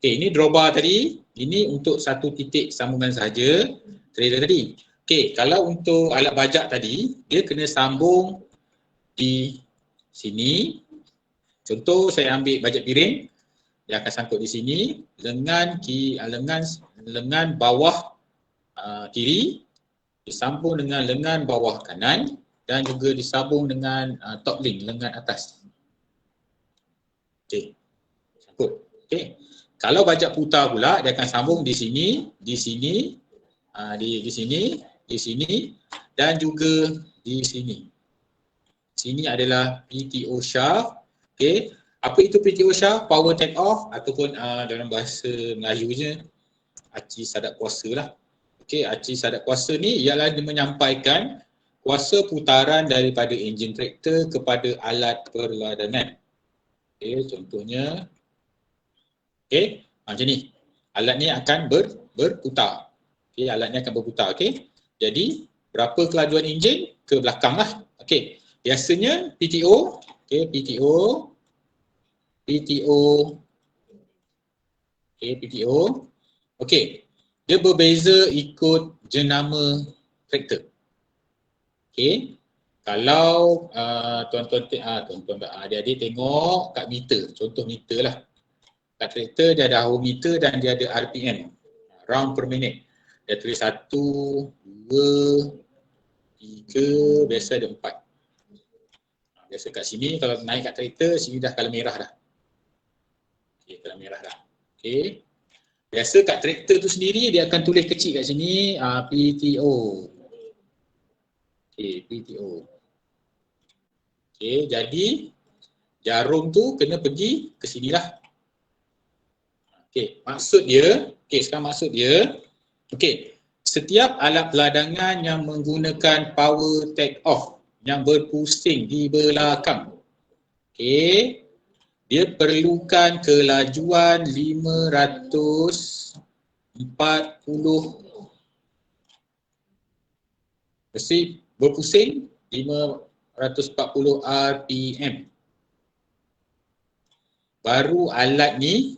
Okey, ini drawbar tadi. Ini untuk satu titik sambungan sahaja trailer tadi. Okey, kalau untuk alat bajak tadi, dia kena sambung di sini. Contoh saya ambil bajak piring, dia akan sangkut di sini, lengan bawah kiri disambung dengan lengan bawah kanan dan juga disambung dengan top link, lengan atas. Okey. Sangkut. Okey. Kalau bajak putar pula, dia akan sambung di sini, di sini, di sini dan juga di sini. Sini adalah PTO shaft. Okey. Apa itu PTO shaft? Power take off ataupun dalam bahasa Melayunya aci sadap kuasa lah. Okey, aci sadap kuasa ni ialah dia menyampaikan kuasa putaran daripada enjin traktor kepada alat perladangan. Okey, contohnya okey, macam ni. Alat ni akan berputar. Okey, alat ni akan berputar. Okey. Jadi, berapa kelajuan enjin? Ke belakang lah. Okey. Biasanya PTO, okey, PTO. Okey. Dia berbeza ikut jenama traktor. Okey. Kalau tuan-tuan adik-adik tengok kat meter, contoh meter lah. Kat traktor dia ada hour meter dan dia ada RPM, round per minute. Dia tulis 1, 2, 3, biasa ada 4. Biasa kat sini kalau naik kat traktor, sini dah color merah dah. Okey, color merah dah. Okey. Biasa kat traktor tu sendiri dia akan tulis kecil kat sini PTO. Okey, PTO. Okey, jadi jarum tu kena pergi ke sinilah. Okey, maksud dia, sekarang maksud dia, setiap alat peladangan yang menggunakan power take off yang berpusing di belakang, dia perlukan kelajuan 540, mesti berpusing 540 RPM. Baru alat ni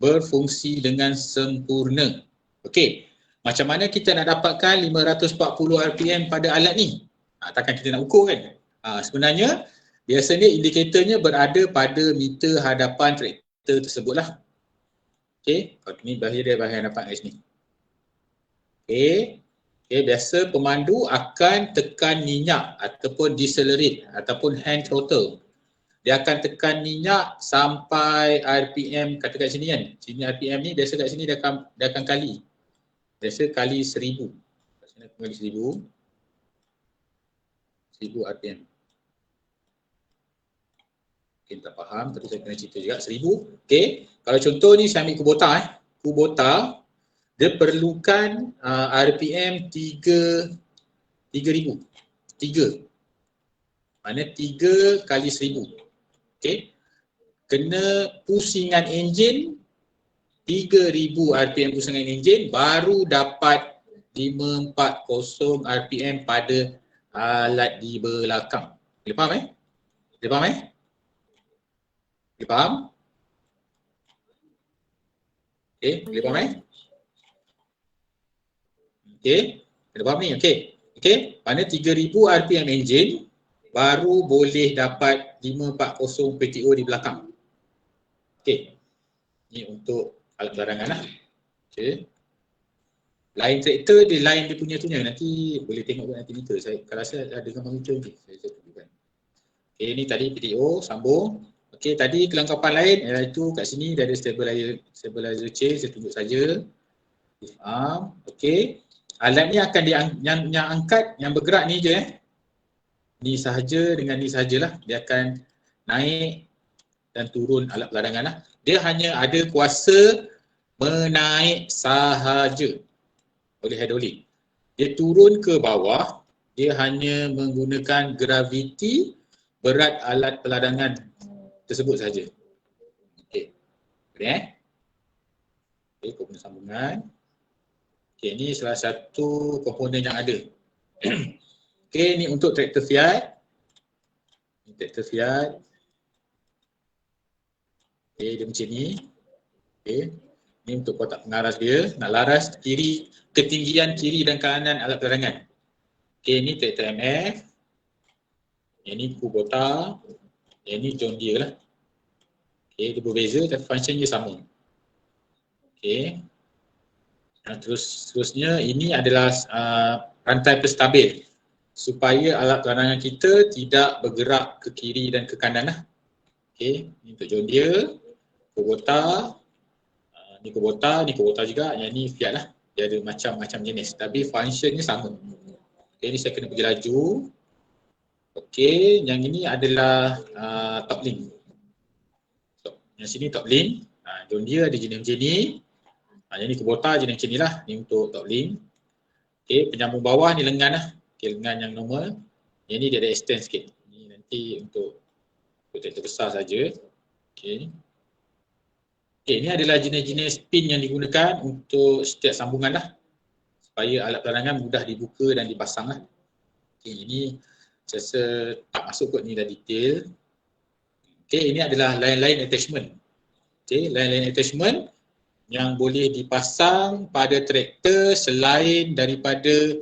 berfungsi dengan sempurna. Okey, macam mana kita nak dapatkan 540 RPM pada alat ni? Takkan kita nak ukur kan? Sebenarnya, biasanya indikatornya berada pada meter hadapan traktor tersebut lah. Okey, ini bahagian hadapan kat sini. Okey, biasa pemandu akan tekan minyak ataupun decelerate ataupun hand throttle. Dia akan tekan minyak sampai RPM, kata kat sini kan. Sini RPM ni biasa kat sini dia akan kali. Biasa kali 1000. Kat sini aku kali 1000. 1000 RPM. Okay, tak faham tapi saya kena cerita juga 1000. Okey, kalau contoh ni saya ambil kubota Kubota dia perlukan RPM 3000. 3. Mana 3 kali 1000. Okey. Kena pusingan enjin 3000 RPM pusingan enjin baru dapat 540 RPM pada alat di belakang. Boleh faham Boleh faham Boleh faham? Okey, boleh faham Okey, boleh faham ni? Okey, mana 3000 RPM enjin baru boleh dapat 540 PTO di belakang. Okey. Ni untuk alat peladangan lah. Okey. Lain traktor dia lain dia punya nanti boleh tengok nanti meter. Saya kalau saya ada gambar meter ni saya tunjukkan. Okey, ni tadi PTO sambung. Okey, tadi kelengkapan lain iaitu kat sini dia ada stabilizer chain, saya tunjuk saja. Okey. Alat ni akan yang angkat, yang bergerak ni je ni sahaja dengan ni sahajalah, dia akan naik dan turun alat peladangan lah. Dia hanya ada kuasa menaik sahaja oleh hidrolik. Dia turun ke bawah, dia hanya menggunakan graviti berat alat peladangan tersebut saja. Okey. Boleh Okey, komponen sambungan. Okey, ini salah satu komponen yang ada. Okey, ni untuk traktor Fiat. Ini traktor Fiat. Okey, dia macam ni. Okey. Ni untuk kotak pengaras dia, nak laras kiri, ketinggian kiri dan kanan alat peladangan. Okey, ni traktor MF. Yang ni Kubota. Yang ni John Deere lah. Okey, dia berbeza tapi functionnya sama. Okey. Terusnya ini adalah rantai penstabil supaya alat peladangan kita tidak bergerak ke kiri dan ke kanan lah. Okey, ni untuk John Deere, Kubota, ni Kubota juga, yang ni Fiat lah. Dia ada macam-macam jenis tapi functionnya sama. Okey, ni saya kena pergi laju. Okey, yang ini adalah top link. So, yang sini top link. John Deere ada jenis macam ni. Yang ni Kubota jenis macam ni lah. Ni untuk top link. Okey, penyambung bawah ni lengan lah. Okey, lengan yang normal. Yang ni dia ada extend sikit. Ni nanti untuk traktor besar saja. Okey. Okey, ini adalah jenis-jenis pin yang digunakan untuk setiap sambungan lah. Supaya alat peladangan mudah dibuka dan dipasang lah. Okey, ini saya rasa tak masuk kot ni dah detail. Okey, ini adalah line-line attachment. Okey, line-line attachment yang boleh dipasang pada traktor selain daripada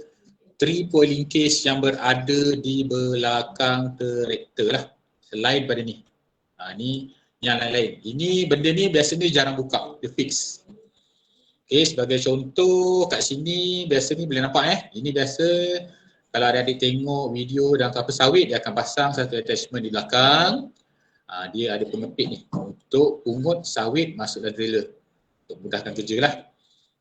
3-point linkage yang berada di belakang traktor lah. Selain pada ni. Ni yang lain-lain. Ini benda ni biasanya jarang buka, dia fix. Okey, sebagai contoh kat sini biasa ni boleh nampak ini biasa kalau adik-adik tengok video dalam kapal sawit dia akan pasang satu attachment di belakang. Dia ada pengepit ni untuk pungut sawit masuk dalam trailer untuk mudahkan kerja lah.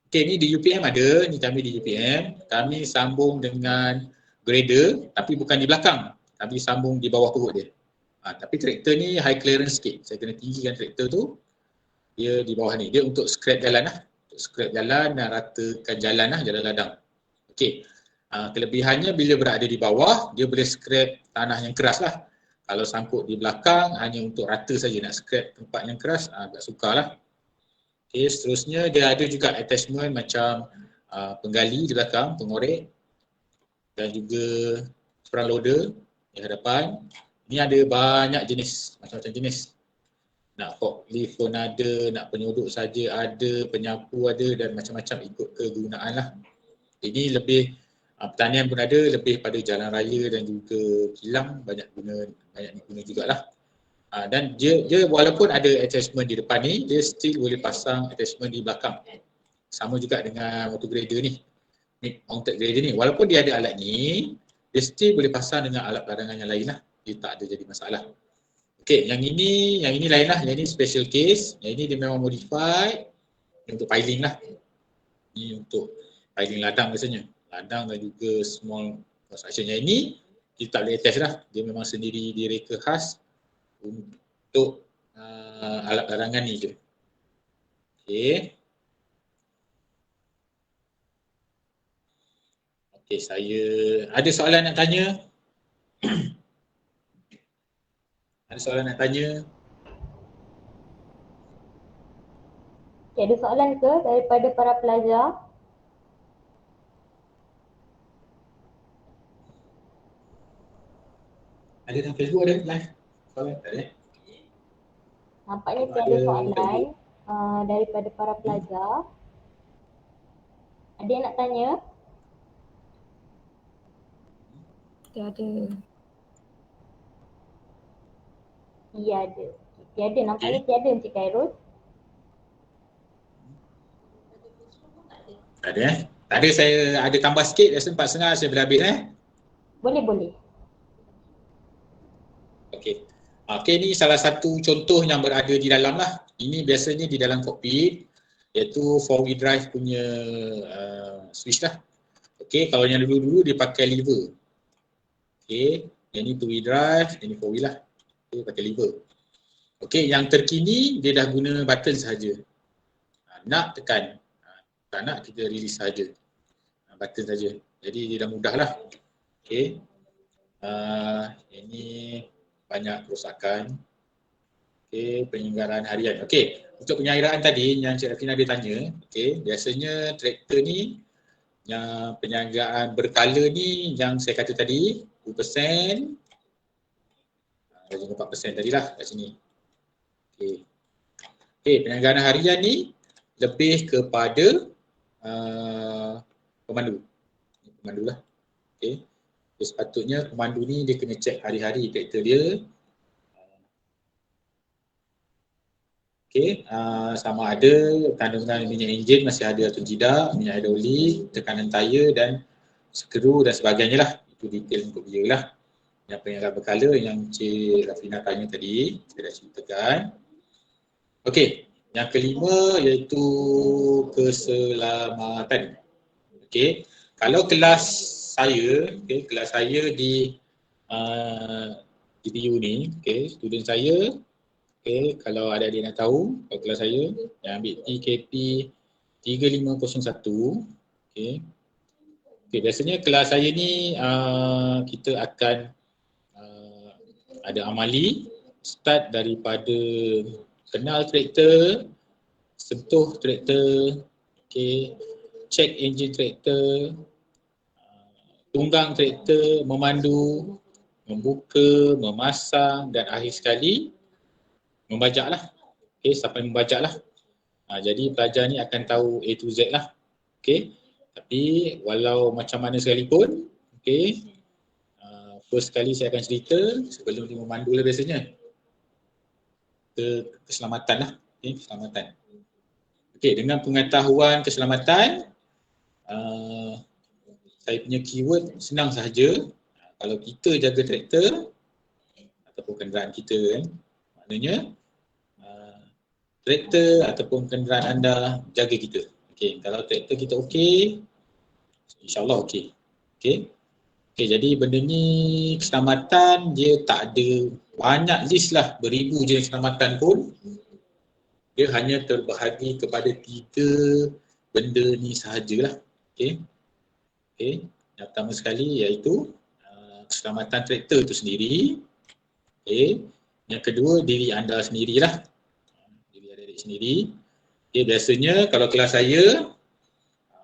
Okey, ni di UPM ada, ni kami di UPM. Kami sambung dengan grader tapi bukan di belakang. Kami sambung di bawah perut dia. Tapi traktor ni high clearance sikit. Saya kena tinggikan traktor tu. Dia di bawah ni. Dia untuk scrap jalan lah. Untuk scrap jalan dan ratakan jalan lah, jalan ladang. Okey. Kelebihannya bila berada di bawah, dia boleh scrap tanah yang keras lah. Kalau sangkut di belakang, hanya untuk rata saja. Nak scrap tempat yang keras, agak sukar lah. Okey, seterusnya dia ada juga attachment macam penggali di belakang, pengorek. Dan juga front loader di hadapan. Ini ada banyak jenis, macam-macam jenis. Nak forklift pun ada, nak penyodok saja ada, penyapu ada dan macam-macam ikut kegunaan lah. Ini lebih, pertanian pun ada, lebih pada jalan raya dan juga kilang banyak diguna jugalah. Dan dia walaupun ada attachment di depan ni, dia still boleh pasang attachment di belakang. Sama juga dengan motor grader ni, mounted grader ni. Walaupun dia ada alat ni, dia still boleh pasang dengan alat peladangan yang lain lah. Dia tak ada jadi masalah. Okey, yang ini lain lah. Yang ini special case. Yang ini dia memang modified untuk piling lah. Ini untuk piling ladang biasanya. Ladang dan juga small construction. Yang ini kita tak boleh attach lah. Dia memang sendiri direka khas untuk alat peladangan ni je. Okey. Okey, saya ada soalan nak tanya? Ada soalan nak tanya? Okay, ada soalan ke daripada para pelajar? Ada dalam Facebook ada live? Soalan tak ada? Nampaknya tiada soalan daripada para pelajar. Ada yang nak tanya? Tiada. Tiada. Tiada, nampaknya tiada Encik Khairul. Tak ada Tak ada, saya ada tambah sikit, rasa 4.5 saya boleh habis Boleh. Okey. Okey, ni salah satu contoh yang berada di dalam lah. Ini biasanya di dalam kokpit, iaitu 4-wheel drive punya switch lah. Okey, kalau yang dulu-dulu dia pakai lever. Okey, yang ni 2-wheel drive, yang ni 4-wheel lah. Okey, pakai lever. Okey, yang terkini dia dah guna button sahaja. Nak tekan. Tak nak kita release sahaja. Button saja. Jadi dia dah mudah lah. Okey. Ini banyak kerosakan. Okey, penyelenggaraan harian. Okey, untuk penyelenggaraan tadi yang Cik Rafina dia tanya, okey, biasanya traktor ni yang penyelenggaraan berkala ni yang saya kata tadi 2%, 4% tadilah kat sini. Okey. Okey, penyelenggaraan harian ni lebih kepada pemandu. Pemandu lah. Okey. Sepatutnya pemandu ni dia kena cek hari-hari traktor dia. Okey, sama ada kandungan minyak enjin masih ada atau tidak, minyak hidrolik, tekanan tayar dan skru dan sebagainya lah. Itu detail untuk dia lah. Yang penyelenggaraan berkala yang Cik Rafina tanya tadi, saya dah ceritakan. Okey, yang kelima iaitu keselamatan. Okey, kalau kelas saya, kelas saya di GPU ni, student saya, kalau ada adik nak tahu, kalau kelas saya yang ambil TKP 3501, biasanya kelas saya ni kita akan ada amali start daripada kenal traktor, sentuh traktor, check engine traktor, tunggang traktor, memandu, membuka, memasang dan akhir sekali membajak lah. Sampai membajak lah. Jadi pelajar ni akan tahu A to Z lah. Tapi walau macam mana sekalipun, first kali saya akan cerita sebelum dia memandu lah biasanya. Keselamatan lah. Keselamatan. Dengan pengetahuan keselamatan, saya punya keyword senang sahaja. Kalau kita jaga traktor ataupun kenderaan kita maknanya traktor ataupun kenderaan anda jaga kita. Kalau traktor kita okey, insya-Allah okey. Jadi benda ni keselamatan dia tak ada banyak list lah, beribu jenis keselamatan pun. Dia hanya terbahagi kepada 3 benda ni sahajalah. Yang pertama sekali iaitu keselamatan traktor itu sendiri. Yang kedua diri anda sendirilah. Sendiri. Biasanya kalau kelas saya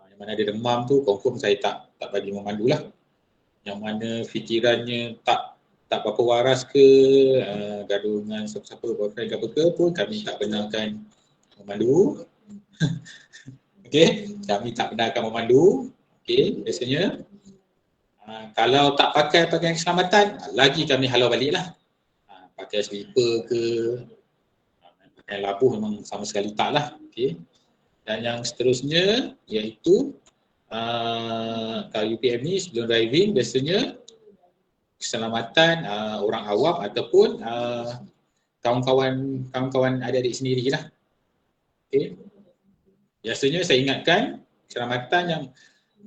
yang mana ada demam tu confirm saya tak bagi memandu lah. Yang mana fikirannya tak berapa waras ke, gaduh dengan siapa-siapa boyfriend ke apa ke pun kami tak benarkan memandu. Kami tak benarkan memandu. Biasanya kalau tak pakai pakaian keselamatan lagi kami halau balik lah. Pakai slipper ke, pakai labuh memang sama sekali tak lah. Dan yang seterusnya iaitu kalau UPM ni sebelum driving biasanya keselamatan orang awam ataupun kawan-kawan adik-adik sendirilah. Biasanya saya ingatkan keselamatan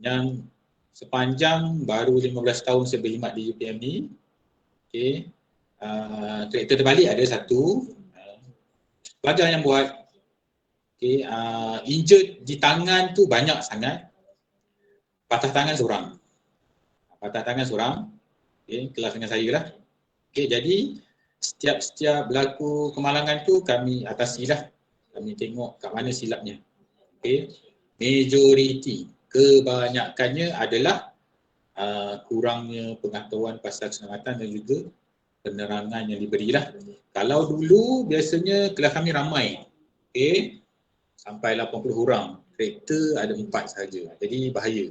yang sepanjang baru 15 tahun saya berkhidmat di UPM ni. Traktor terbalik ada satu. Pelajar yang buat injured di tangan tu banyak sangat. Patah tangan seorang. Kelas dengan saya lah. Jadi setiap berlaku kemalangan tu kami atasilah. Kami tengok kat mana silapnya. Majoriti, kebanyakannya adalah kurangnya pengetahuan pasal keselamatan dan juga penerangan yang diberilah. Kalau dulu biasanya kelas kami ramai, sampai 80 orang, traktor ada 4 sahaja, jadi bahaya.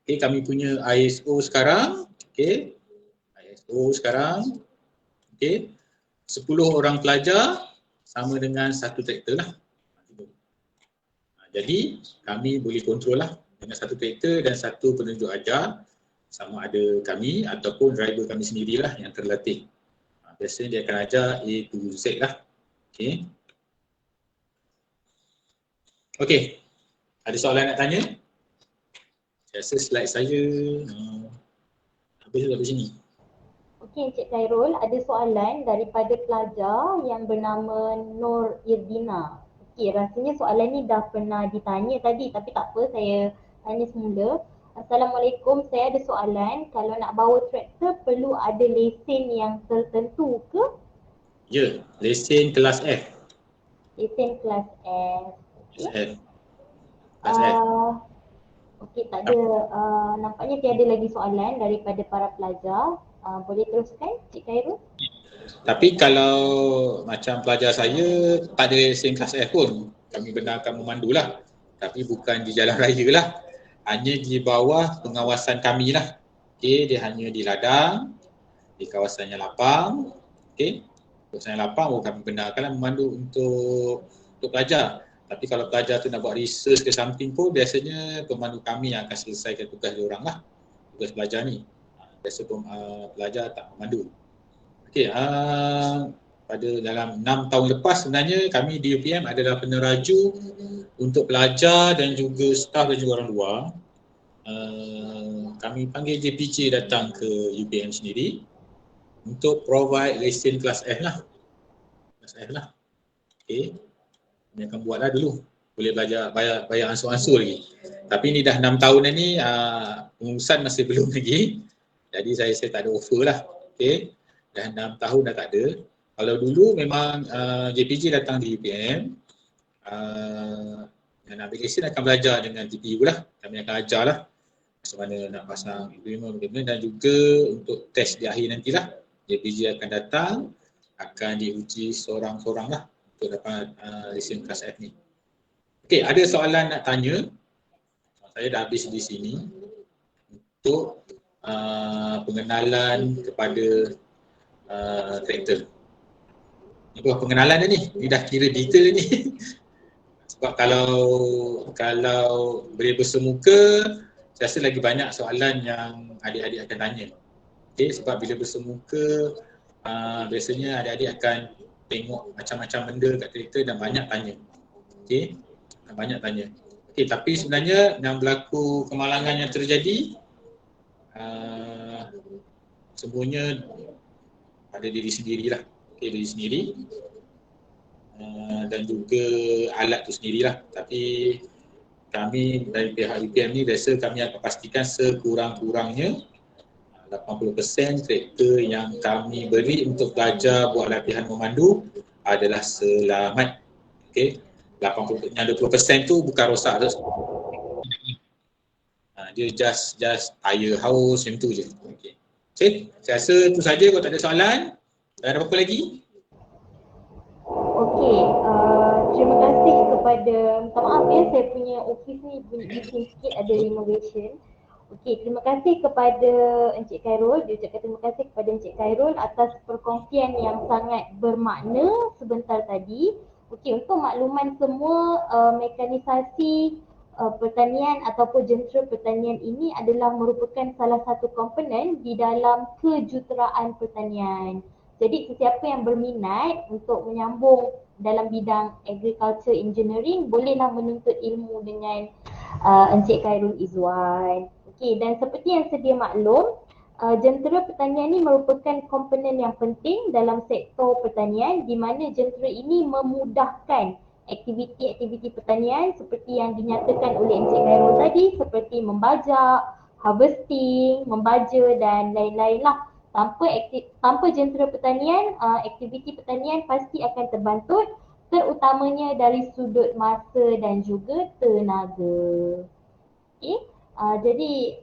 Kami punya ISO sekarang, 10 orang pelajar sama dengan 1 traktor lah. Jadi kami boleh kontrol lah dengan 1 traktor dan 1 penunjuk ajar, sama ada kami ataupun driver kami sendirilah yang terlatih. Biasanya dia akan ajar A to Z lah. Okey. Ada soalan nak tanya? Saya rasa slide saya habis sampai sini. Okey Encik Khairul, ada soalan daripada pelajar yang bernama Nur Irdina. Okey, rasanya soalan ni dah pernah ditanya tadi tapi tak apa, saya tanya semula. Assalamualaikum, saya ada soalan, kalau nak bawa traktor perlu ada lesen yang tertentu ke? Ya, lesen kelas F. Lesen kelas F. Kelas Okey. F. Kelas F. Okey, tak ada, nampaknya tiada lagi soalan daripada para pelajar. Boleh teruskan Cik Khairul? Tapi kalau macam pelajar saya tak ada lesen kelas F pun, kami benarkan memandu lah. Tapi bukan di jalan raya lah. Hanya di bawah pengawasan kami lah. Okey, dia hanya di ladang, di kawasan yang lapang. Okey, kawasan yang lapang kami benarkanlah memandu untuk pelajar. Tapi kalau pelajar tu nak buat research ke something pun, biasanya pemandu kami yang akan selesaikan tugas dia orang lah. Tugas pelajar ni. Biasa pelajar tak memandu. Okey, pada dalam 6 tahun lepas sebenarnya kami di UPM adalah peneraju untuk pelajar dan juga staf dan juga orang luar. Kami panggil JPJ datang ke UPM sendiri untuk provide lesen kelas F lah. Kelas F lah. Okey. Kami akan buatlah dulu. Boleh belajar bayar ansur-ansur lagi. Tapi ni dah 6 tahun ni pengurusan masih belum lagi. Jadi saya tak ada offer lah. Okey. Dah 6 tahun dah tak ada. Kalau dulu memang JPJ datang di UPM, yang nak ambil lesen akan belajar dengan TPU lah. Kami akan ajar lah macam mana nak pasang equipment dan juga untuk test di akhir nantilah. JPJ akan datang, akan diuji seorang-seorang lah untuk dapat lesen kelas F ni. Okey, ada soalan nak tanya. Saya dah habis di sini untuk pengenalan kepada traktor. Ini bukan pengenalan dah ni, dah kira detail ni. Sebab kalau boleh bersemuka, saya rasa lagi banyak soalan yang adik-adik akan tanya. Okay, sebab bila bersemuka, biasanya adik-adik akan tengok macam-macam benda kat traktor dan banyak tanya. Okay, banyak tanya. Okay, tapi sebenarnya yang berlaku kemalangan yang terjadi, semuanya pada diri sendirilah. Okay, diri sendiri dan juga alat tu sendirilah. Tapi kami dari pihak UPM ni biasa kami akan pastikan sekurang-kurangnya 80% traktor yang kami beri untuk pelajar buat latihan memandu adalah selamat. Okey, 20% tu bukan rosak tu. Dia just tire haus macam tu je. Okey. Okay, saya rasa tu saja. Kalau tak ada soalan, ada apa-apa lagi? Okey, terima kasih kepada, minta maaf ya saya punya office ni bising sikit, ada renovation. Okey, terima kasih kepada Encik Khairul, diucapkan terima kasih kepada Encik Khairul atas perkongsian yang sangat bermakna sebentar tadi. Okey, untuk makluman semua, mekanisasi pertanian ataupun jentera pertanian ini adalah merupakan salah satu komponen di dalam kejuruteraan pertanian. Jadi sesiapa yang berminat untuk menyambung dalam bidang agriculture engineering bolehlah menuntut ilmu dengan Encik Khairul Izwan. Okey, dan seperti yang sedia maklum, jentera pertanian ini merupakan komponen yang penting dalam sektor pertanian di mana jentera ini memudahkan aktiviti-aktiviti pertanian seperti yang dinyatakan oleh Encik Khairul tadi, seperti membajak, harvesting, membaja dan lain-lain lah. Tanpa jentera pertanian, aktiviti pertanian pasti akan terbantut, terutamanya dari sudut masa dan juga tenaga. Okay, jadi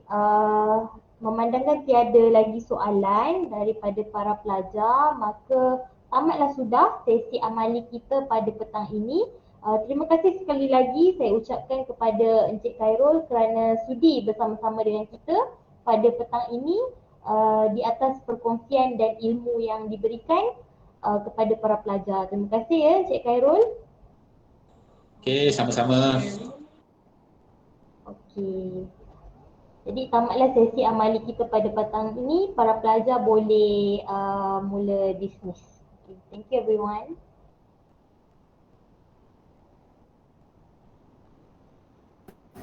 memandangkan tiada lagi soalan daripada para pelajar, maka tamatlah sudah sesi amali kita pada petang ini. Terima kasih sekali lagi saya ucapkan kepada Encik Khairul kerana sudi bersama-sama dengan kita pada petang ini di atas perkongsian dan ilmu yang diberikan kepada para pelajar. Terima kasih ya Encik Khairul. Okey, sama-sama. Okey. Jadi tamatlah sesi amali kita pada petang ini. Para pelajar boleh mula dismiss. Okay. Thank you everyone.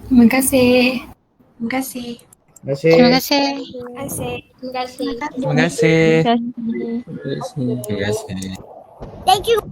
Terima kasih. Terima kasih. Terima kasih. Terima kasih. Terima kasih. Terima kasih. Terima kasih. Terima kasih. Thank you.